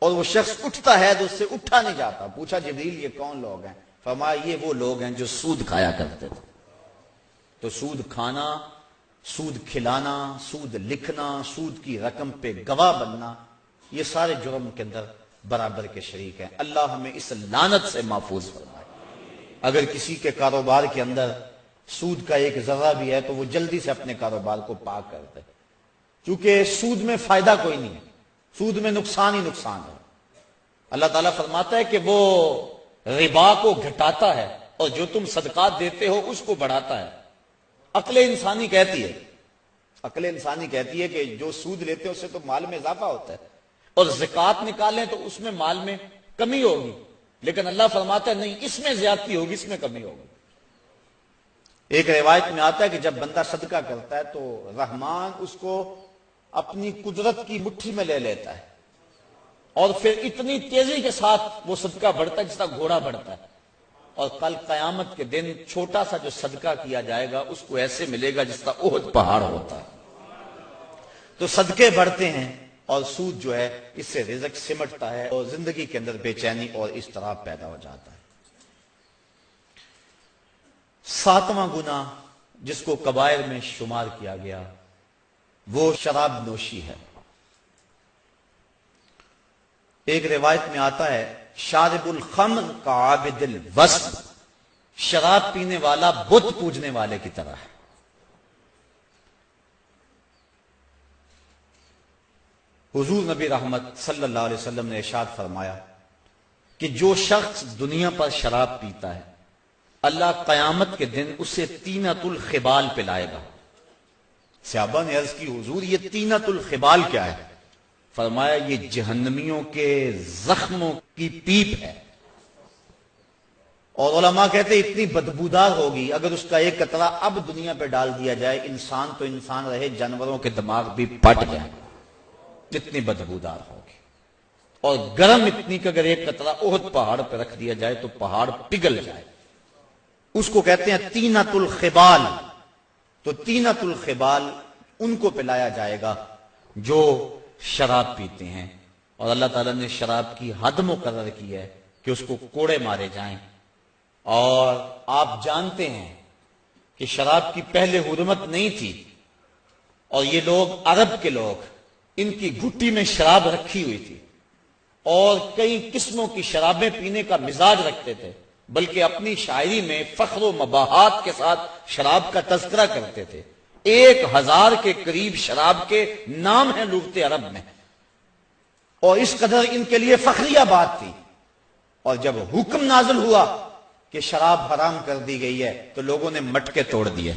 اور وہ شخص اٹھتا ہے تو اس سے اٹھا نہیں جاتا۔ پوچھا جبریل یہ کون لوگ ہیں؟ فرمایا یہ وہ لوگ ہیں جو سود کھایا کرتے تھے۔ تو سود کھانا، سود کھلانا، سود لکھنا، سود کی رقم پہ گواہ بننا، یہ سارے جرم کے اندر برابر کے شریک ہیں۔ اللہ ہمیں اس لعنت سے محفوظ فرمائے۔ اگر کسی کے کاروبار کے اندر سود کا ایک ذرہ بھی ہے تو وہ جلدی سے اپنے کاروبار کو پاک کر دے، کیونکہ سود میں فائدہ کوئی نہیں ہے، سود میں نقصان ہی نقصان ہے۔ اللہ تعالیٰ فرماتا ہے کہ وہ ربا کو گھٹاتا ہے اور جو تم صدقات دیتے ہو اس کو بڑھاتا ہے۔ عقل انسانی کہتی ہے کہ جو سود لیتے ہیں اس سے تو مال میں اضافہ ہوتا ہے، اور زکوٰۃ نکالیں تو اس میں مال میں کمی ہوگی، لیکن اللہ فرماتا ہے نہیں، اس میں زیادتی ہوگی، اس میں کمی ہوگی۔ ایک روایت میں آتا ہے کہ جب بندہ صدقہ کرتا ہے تو رحمان اس کو اپنی قدرت کی مٹھی میں لے لیتا ہے، اور پھر اتنی تیزی کے ساتھ وہ صدقہ بڑھتا ہے جس طرح گھوڑا بڑھتا ہے، اور کل قیامت کے دن چھوٹا سا جو صدقہ کیا جائے گا اس کو ایسے ملے گا جس طرح احد پہاڑ ہوتا ہے۔ تو صدقے بڑھتے ہیں اور سود جو ہے اس سے رزق سمٹتا ہے اور زندگی کے اندر بے چینی اور اضطراب پیدا ہو جاتا ہے۔ 7واں گناہ جس کو کبائر میں شمار کیا گیا وہ شراب نوشی ہے۔ ایک روایت میں آتا ہے شارب الخمر کا عابد الوثن، شراب پینے والا بت پوجنے والے کی طرح ہے۔ حضور نبی رحمت صلی اللہ علیہ وسلم نے ارشاد فرمایا کہ جو شخص دنیا پر شراب پیتا ہے اللہ قیامت کے دن اسے طینۃ الخبال پلائے گا۔ صحابہ نے عرض کی حضور یہ طینۃ الخبال کیا ہے؟ فرمایا یہ جہنمیوں کے زخموں کی پیپ ہے، اور علماء کہتے ہیں اتنی بدبودار ہوگی اگر اس کا ایک قطرہ اب دنیا پہ ڈال دیا جائے، انسان تو انسان رہے جانوروں کے دماغ بھی پھٹ جائیں، اتنی بدبودار ہوگی، اور گرم اتنی کہ اگر ایک قطرہ احد پہاڑ پہ رکھ دیا جائے تو پہاڑ پگھل جائے۔ اس کو کہتے ہیں طینۃ الخبال۔ تو طینۃ الخبال ان کو پلایا جائے گا جو شراب پیتے ہیں، اور اللہ تعالیٰ نے شراب کی حد مقرر کی ہے کہ اس کو کوڑے مارے جائیں۔ اور آپ جانتے ہیں کہ شراب کی پہلے حرمت نہیں تھی، اور یہ لوگ عرب کے لوگ ان کی گھٹی میں شراب رکھی ہوئی تھی، اور کئی قسموں کی شرابیں پینے کا مزاج رکھتے تھے، بلکہ اپنی شاعری میں فخر و مباحات کے ساتھ شراب کا تذکرہ کرتے تھے۔ 1000 کے قریب شراب کے نام ہیں لغت عرب میں، اور اس قدر ان کے لیے فخریہ بات تھی۔ اور جب حکم نازل ہوا کہ شراب حرام کر دی گئی ہے تو لوگوں نے مٹکے توڑ دیے،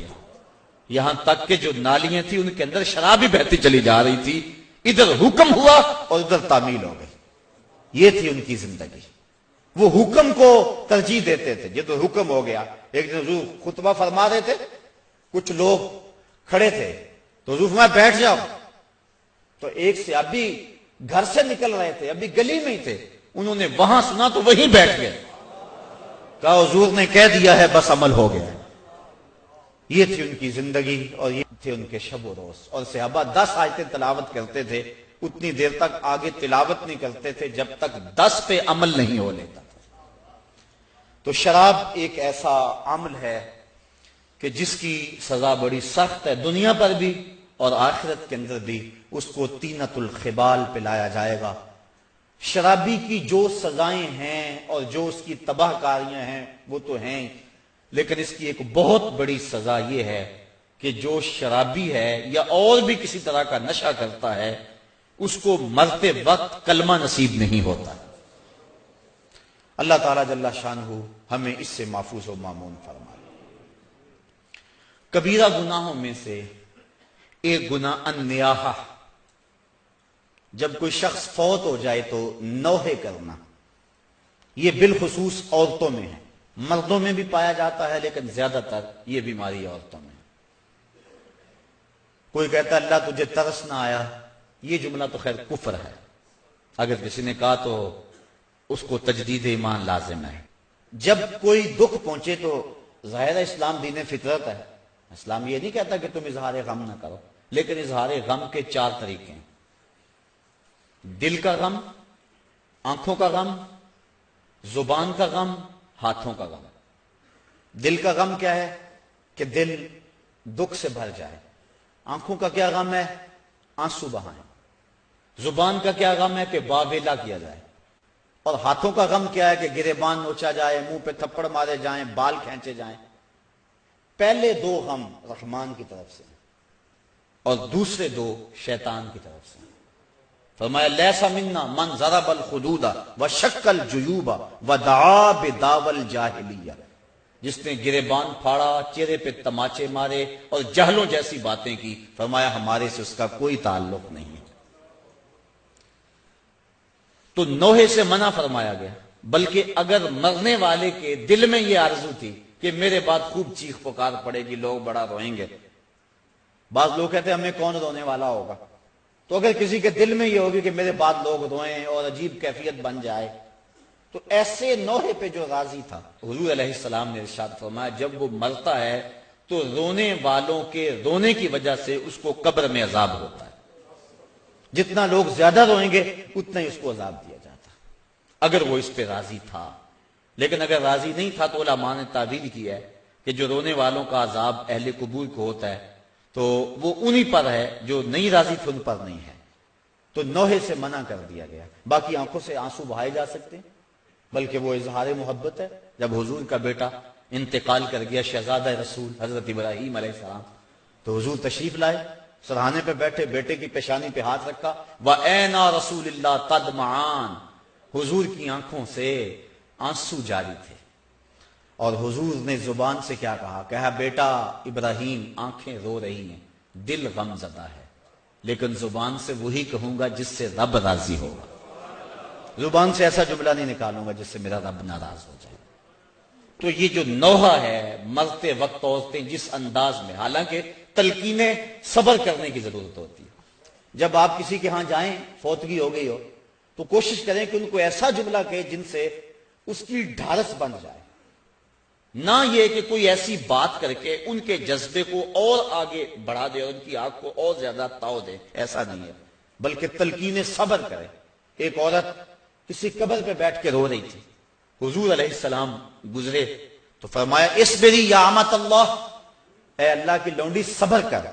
یہاں تک کہ جو نالیاں تھیں ان کے اندر شراب ہی بہتی چلی جا رہی تھی۔ ادھر حکم ہوا اور ادھر تعمیل ہو گئی، یہ تھی ان کی زندگی۔ وہ حکم کو ترجیح دیتے تھے، جب تو حکم ہو گیا۔ ایک دن حضور خطبہ فرما رہے تھے، کچھ لوگ کھڑے تھے تو حضور فرمایا بیٹھ جاؤ، تو ایک صحابی گھر سے نکل رہے تھے، ابھی گلی میں ہی تھے، انہوں نے وہاں سنا تو وہیں بیٹھ گئے، کہا حضور نے کہہ دیا ہے بس عمل ہو گیا۔ یہ تھی ان کی زندگی اور یہ تھے ان کے شب و روز۔ اور صحابہ 10 آیتیں تلاوت کرتے تھے، اتنی دیر تک آگے تلاوت نہیں کرتے تھے جب تک 10 پہ عمل نہیں ہو لیتا۔ تو شراب ایک ایسا عمل ہے کہ جس کی سزا بڑی سخت ہے، دنیا پر بھی اور آخرت کے اندر بھی اس کو طینۃ الخبال پلایا جائے گا۔ شرابی کی جو سزائیں ہیں اور جو اس کی تباہ کاریاں ہیں وہ تو ہیں، لیکن اس کی ایک بہت بڑی سزا یہ ہے کہ جو شرابی ہے یا اور بھی کسی طرح کا نشہ کرتا ہے اس کو مرتے وقت کلمہ نصیب نہیں ہوتا۔ اللہ تعالیٰ جل شانہ ہمیں اس سے محفوظ و مامون فرمائے۔ کبیرہ گناہوں میں سے ایک گناہ النیاحہ، جب کوئی شخص فوت ہو جائے تو نوحے کرنا، یہ بالخصوص عورتوں میں ہے، مردوں میں بھی پایا جاتا ہے لیکن زیادہ تر یہ بیماری عورتوں میں ہے۔ کوئی کہتا ہے اللہ تجھے ترس نہ آیا، یہ جملہ تو خیر کفر ہے، اگر کسی نے کہا تو اس کو تجدید ایمان لازم ہے۔ جب کوئی دکھ پہنچے تو ظاہر اسلام دین فطرت ہے، اسلام یہ نہیں کہتا کہ تم اظہار غم نہ کرو، لیکن اظہار غم کے 4 طریقے ہیں: دل کا غم، آنکھوں کا غم، زبان کا غم، ہاتھوں کا غم۔ دل کا غم کیا ہے کہ دل دکھ سے بھر جائے، آنکھوں کا کیا غم ہے؟ آنسو بہائیں۔ زبان کا کیا غم ہے کہ واویلا کیا جائے، اور ہاتھوں کا غم کیا ہے کہ گریبان نوچا جائے، منہ پہ تھپڑ مارے جائیں، بال کھینچے جائیں۔ پہلے 2 غم رحمان کی طرف سے اور دوسرے 2 شیطان کی طرف سے۔ فرمایا لیسا منا من ضرب الخدود وشق الجیوب ودعا بدعوی الجاہلیہ، جس نے گریبان پھاڑا، چہرے پہ تماچے مارے اور جہلوں جیسی باتیں کی، فرمایا ہمارے سے اس کا کوئی تعلق نہیں۔ تو نوحے سے منع فرمایا گیا، بلکہ اگر مرنے والے کے دل میں یہ آرزو تھی کہ میرے بعد خوب چیخ پکار پڑے گی، لوگ بڑا روئیں گے، بعض لوگ کہتے ہیں ہمیں کون رونے والا ہوگا، تو اگر کسی کے دل میں یہ ہوگی کہ میرے بعد لوگ روئیں اور عجیب کیفیت بن جائے، تو ایسے نوحے پہ جو راضی تھا، حضور علیہ السلام نے ارشاد فرمایا جب وہ مرتا ہے تو رونے والوں کے رونے کی وجہ سے اس کو قبر میں عذاب ہوتا ہے، جتنا لوگ زیادہ روئیں گے اتنا ہی اس کو عذاب دیا جاتا، اگر وہ اس پہ راضی تھا۔ لیکن اگر راضی نہیں تھا تو علماء نے تعبیر کی ہے کہ جو رونے والوں کا عذاب اہل قبور کو ہوتا ہے تو وہ انہی پر ہے، جو نہیں راضی تھے ان پر نہیں ہے، تو نوحے سے منع کر دیا گیا۔ باقی آنکھوں سے آنسو بہائے جا سکتے ہیں، بلکہ وہ اظہار محبت ہے۔ جب حضور کا بیٹا انتقال کر گیا، شہزادہ رسول حضرت ابراہیم علیہ السلام، تو حضور تشریف لائے، سرہانے پہ بیٹھے، بیٹے کی پیشانی پہ ہاتھ رکھا، وَأَيْنَا رَسُولِ اللَّهِ تَدْمَعَانِ، حضور کی آنکھوں سے آنسو جاری تھے، اور حضور نے زبان سے کیا کہا بیٹا ابراہیم آنکھیں رو رہی ہیں، دل غم زدہ ہے، لیکن زبان سے وہی کہوں گا جس سے رب راضی ہوگا، زبان سے ایسا جملہ نہیں نکالوں گا جس سے میرا رب ناراض ہو جائے۔ تو یہ جو نوحہ ہے، مرتے وقت عورتیں جس انداز میں، حالانکہ تلقینیں صبر کرنے کی ضرورت ہوتی ہے، جب آپ کسی کے ہاں جائیں، فوتگی ہو گئی ہو، تو کوشش کریں کہ ان کو ایسا جملہ کہے جن سے اس کی ڈھارس بن جائے، نہ یہ کہ کوئی ایسی بات کر کے ان کے جذبے کو اور آگے بڑھا دے اور ان کی آنکھ کو اور زیادہ تاؤ دے، ایسا نہیں ہے، بلکہ تلقین صبر کرے۔ ایک عورت کسی قبر پہ بیٹھ کے رو رہی تھی، حضور علیہ السلام گزرے تو فرمایا اصبری یا امت اللہ، اے اللہ کی لونڈی صبر کر۔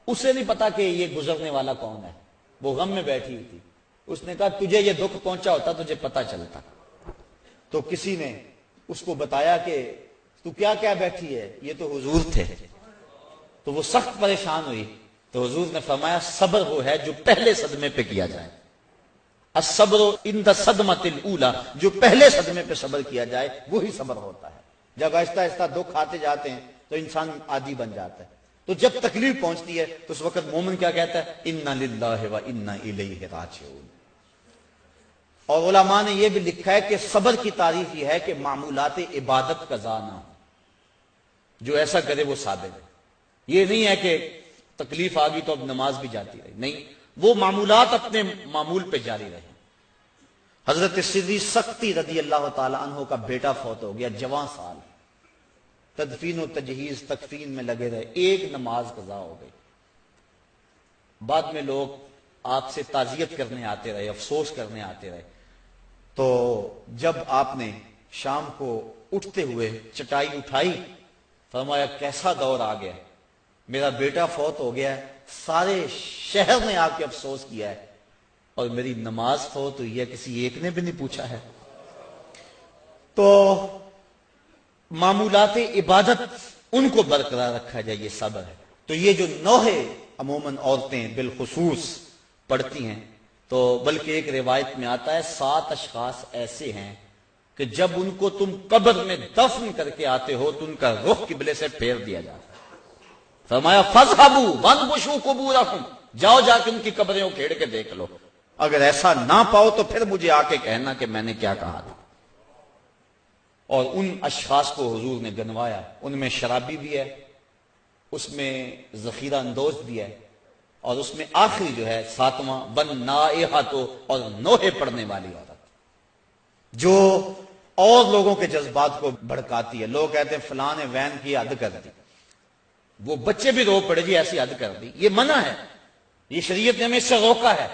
اسے نہیں پتا کہ یہ گزرنے والا کون ہے، وہ غم میں بیٹھی ہوئی تھی، اس نے کہا تجھے یہ دکھ پہنچا ہوتا تجھے پتا چلتا، تو کسی نے اس کو بتایا کہ تو کیا کیا بیٹھی ہے، یہ تو حضور تھے، تو وہ سخت پریشان ہوئی، تو حضور نے فرمایا صبر وہ ہے جو پہلے صدمے پہ کیا جائے، الصبر عند الصدمۃ الاولی، جو پہلے صدمے پہ صبر کیا جائے وہی صبر ہوتا ہے۔ جب آہستہ آہستہ دکھ آتے جاتے ہیں تو انسان عادی بن جاتا ہے، تو جب تکلیف پہنچتی ہے تو اس وقت مومن کیا کہتا ہے، انا للہ و انا الیہ راجعون۔ اور علماء نے یہ بھی لکھا ہے کہ صبر کی تعریف یہ ہے کہ معمولات عبادت کا ضائع نہ ہو، جو ایسا کرے وہ صابر ہے۔ یہ نہیں ہے کہ تکلیف آ گئی تو اب نماز بھی جاتی رہی، نہیں، وہ معمولات اپنے معمول پہ جاری رہے۔ حضرت صدیق سختی رضی اللہ تعالی عنہ کا بیٹا فوت ہو گیا، جوان سال، تدفین و تجہیز تکفین میں لگے رہے، ایک نماز قضا ہو گئی، بعد میں لوگ آپ سے تعزیت کرنے آتے رہے، افسوس کرنے آتے رہے، تو جب آپ نے شام کو اٹھتے ہوئے چٹائی اٹھائی، فرمایا کیسا دور آ گیا، میرا بیٹا فوت ہو گیا ہے، سارے شہر نے آ کے افسوس کیا ہے، اور میری نماز فوت ہوئی ہے، کسی ایک نے بھی نہیں پوچھا ہے۔ تو معمولات عبادت ان کو برقرار رکھا جائے، یہ صبر ہے۔ تو یہ جو نوحے عموماً عورتیں بالخصوص پڑھتی ہیں، تو بلکہ ایک روایت میں آتا ہے 7 اشخاص ایسے ہیں کہ جب ان کو تم قبر میں دفن کر کے آتے ہو تو ان کا رخ قبلے سے پھیر دیا جاتا ہے۔ فرمایا فَاذْهَبُوا وَانْبُشُوا قُبُورَكُمْ، جاؤ جا کے ان کی قبریں اکھیڑ کے دیکھ لو، اگر ایسا نہ پاؤ تو پھر مجھے آ کے کہنا کہ میں نے کیا کہا تھا۔ اور ان اشخاص کو حضور نے گنوایا، ان میں شرابی بھی ہے، اس میں ذخیرہ اندوز بھی ہے، اور اس میں آخری جو ہے 7واں وَالنَّائِحَةُ، اور نوحے پڑھنے والی عورت جو اور لوگوں کے جذبات کو بھڑکاتی ہے۔ لوگ کہتے ہیں فلاں نے وین کی حد کر دی، وہ بچے بھی رو پڑے جی ایسی حد کر دی، یہ منع ہے، یہ شریعت نے ہمیں اس سے روکا ہے۔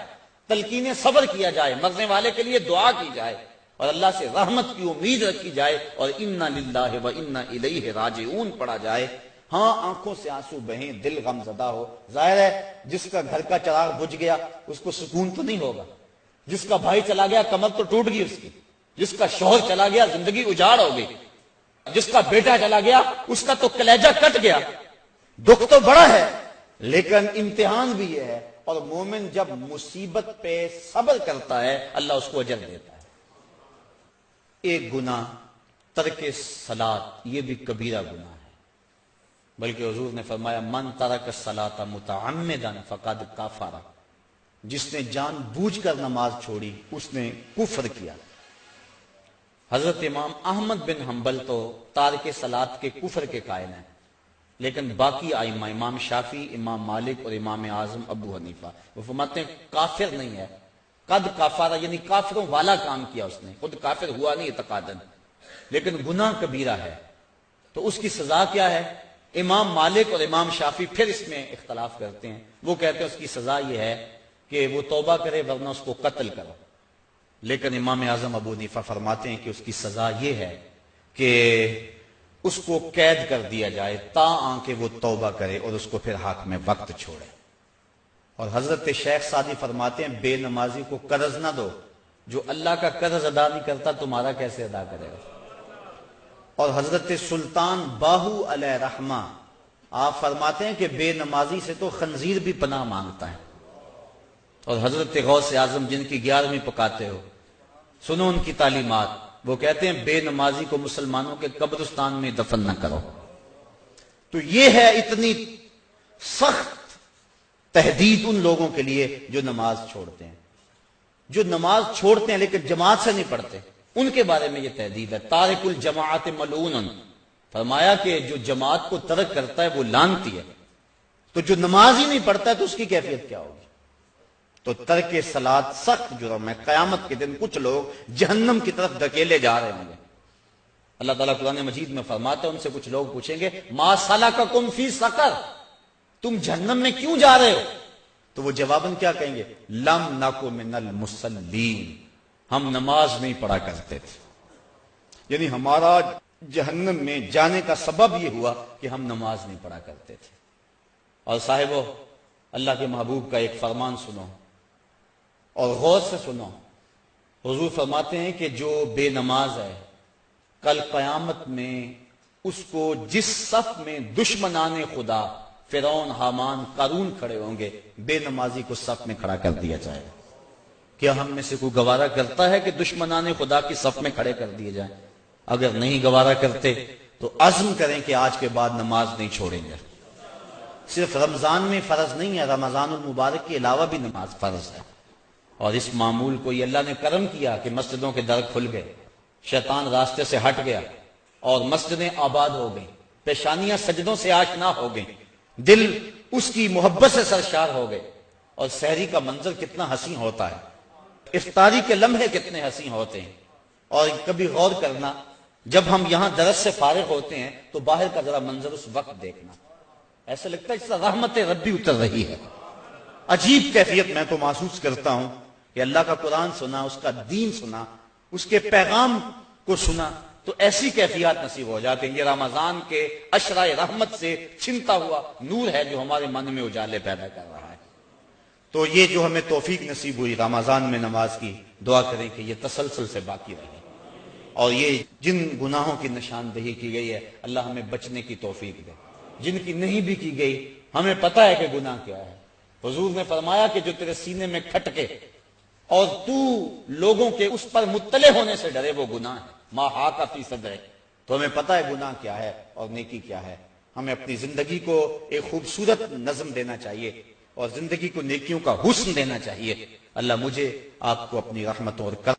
تلقین صبر کیا جائے، مرنے والے کے لیے دعا کی جائے اور اللہ سے رحمت کی امید رکھی جائے، اور انا للہ و انا الیہ راجعون پڑھا جائے۔ ہاں آنکھوں سے آنسو بہیں، دل غم زدہ ہو، ظاہر ہے جس کا گھر کا چراغ بجھ گیا اس کو سکون تو نہیں ہوگا، جس کا بھائی چلا گیا کمر تو ٹوٹ گئی اس کی، جس کا شوہر چلا گیا زندگی اجاڑ ہو گئی، جس کا بیٹا چلا گیا اس کا تو کلیجہ کٹ گیا، دکھ تو بڑا ہے، لیکن امتحان بھی یہ ہے، اور مومن جب مصیبت پہ صبر کرتا ہے اللہ اس کو اجر دیتا ہے۔ ایک گناہ ترک صلاۃ، یہ بھی کبیرہ گناہ ہے، بلکہ حضور نے فرمایا من ترک الصلاۃ متعمدا فقد کفر، جس نے جان بوجھ کر نماز چھوڑی اس نے کفر کیا۔ حضرت امام احمد بن حنبل تو تارک صلاۃ کے کفر کے قائل ہیں، لیکن باقی ائمہ امام شافعی، امام مالک اور امام اعظم ابو حنیفہ وہ فرماتے ہیں کافر نہیں ہے، قد کفر یعنی کافروں والا کام کیا اس نے، خود کافر ہوا نہیں اعتقاداً، لیکن گناہ کبیرہ ہے، تو اس کی سزا کیا ہے؟ امام مالک اور امام شافعی پھر اس میں اختلاف کرتے ہیں، وہ کہتے ہیں اس کی سزا یہ ہے کہ وہ توبہ کرے ورنہ اس کو قتل کرو، لیکن امام اعظم ابو حنیفہ فرماتے ہیں کہ اس کی سزا یہ ہے کہ اس کو قید کر دیا جائے تا آنکہ وہ توبہ کرے اور اس کو پھر حاکم وقت چھوڑے۔ اور حضرت شیخ سعدی فرماتے ہیں بے نمازی کو قرض نہ دو، جو اللہ کا قرض ادا نہیں کرتا تمہارا کیسے ادا کرے گا۔ اور حضرت سلطان باہو علیہ رحمہ آپ فرماتے ہیں کہ بے نمازی سے تو خنزیر بھی پناہ مانگتا ہے۔ اور حضرت غوث اعظم جن کی 11ویں پکاتے ہو، سنو ان کی تعلیمات، وہ کہتے ہیں بے نمازی کو مسلمانوں کے قبرستان میں دفن نہ کرو۔ تو یہ ہے اتنی سخت تحدید ان لوگوں کے لیے جو نماز چھوڑتے ہیں، جو نماز چھوڑتے ہیں لیکن جماعت سے نہیں پڑھتے، ان کے بارے میں یہ تحدید ہے۔ تارک الجماعت ملعون، فرمایا کہ جو جماعت کو ترک کرتا ہے وہ لعنتی ہے، تو جو نماز ہی نہیں پڑھتا ہے تو اس کی کیفیت کیا ہوگی؟ تو ترک صلاۃ سخت جرم ہے، قیامت کے دن کچھ لوگ جہنم کی طرف دھکیلے جا رہے ہوں گے۔ اللہ تعالیٰ قرآن مجید میں فرماتا ہے ان سے کچھ لوگ پوچھیں گے ما سلککم فی سقر، تم جہنم میں کیوں جا رہے ہو؟ تو وہ جواباً کیا کہیں گے؟ لم نکو من المصلین، ہم نماز نہیں پڑھا کرتے تھے، یعنی ہمارا جہنم میں جانے کا سبب یہ ہوا کہ ہم نماز نہیں پڑھا کرتے تھے۔ اور صاحبو اللہ کے محبوب کا ایک فرمان سنو اور غور سے سنو، حضور فرماتے ہیں کہ جو بے نماز ہے کل قیامت میں اس کو جس صف میں دشمنان خدا فرعون، حامان، قارون کھڑے ہوں گے، بے نمازی کو صف میں کھڑا کر دیا جائے گا۔ کیا ہم میں سے کوئی گوارا کرتا ہے کہ دشمنان خدا کی صف میں کھڑے کر دیے جائیں؟ اگر نہیں گوارا کرتے تو عزم کریں کہ آج کے بعد نماز نہیں چھوڑیں گے۔ صرف رمضان میں فرض نہیں ہے، رمضان المبارک کے علاوہ بھی نماز فرض ہے۔ اور اس معمول کو یہ اللہ نے کرم کیا کہ مسجدوں کے در کھل گئے، شیطان راستے سے ہٹ گیا اور مسجدیں آباد ہو گئیں، پیشانیاں سجدوں سے آشنا ہو گئیں، دل اس کی محبت سے سرشار ہو گئے۔ اور سحری کا منظر کتنا حسین ہوتا ہے، افطاری کے لمحے کتنے حسین ہوتے ہیں۔ اور کبھی غور کرنا، جب ہم یہاں درس سے فارغ ہوتے ہیں تو باہر کا ذرا منظر اس وقت دیکھنا، ایسا لگتا ہے جیسا رحمت ربی اتر رہی ہے۔ عجیب کیفیت میں تو محسوس کرتا ہوں کہ اللہ کا قرآن سنا، اس کا دین سنا، اس کے پیغام کو سنا تو ایسی کیفیات نصیب ہو جاتے ہیں۔ یہ رمضان کے عشرۂ رحمت سے چھنتا ہوا نور ہے جو ہمارے من میں اجالے پیدا کر رہا ہے۔ تو یہ جو ہمیں توفیق نصیب ہوئی رمضان میں نماز کی، دعا کریں کہ یہ تسلسل سے باقی رہے، اور یہ جن گناہوں کی نشاندہی کی گئی ہے اللہ ہمیں بچنے کی توفیق دے، جن کی نہیں بھی کی گئی ہمیں پتہ ہے کہ گناہ کیا ہے۔ حضور نے فرمایا کہ جو تیرے سینے میں کھٹکے اور تو لوگوں کے اس پر مطلع ہونے سے ڈرے وہ گناہ ہے، ما حاک فی صدرک، تو ہمیں پتہ ہے گناہ کیا ہے اور نیکی کیا ہے۔ ہمیں اپنی زندگی کو ایک خوبصورت نظم دینا چاہیے اور زندگی کو نیکیوں کا حسن دینا چاہیے۔ اللہ مجھے آپ کو اپنی رحمتوں اور کرم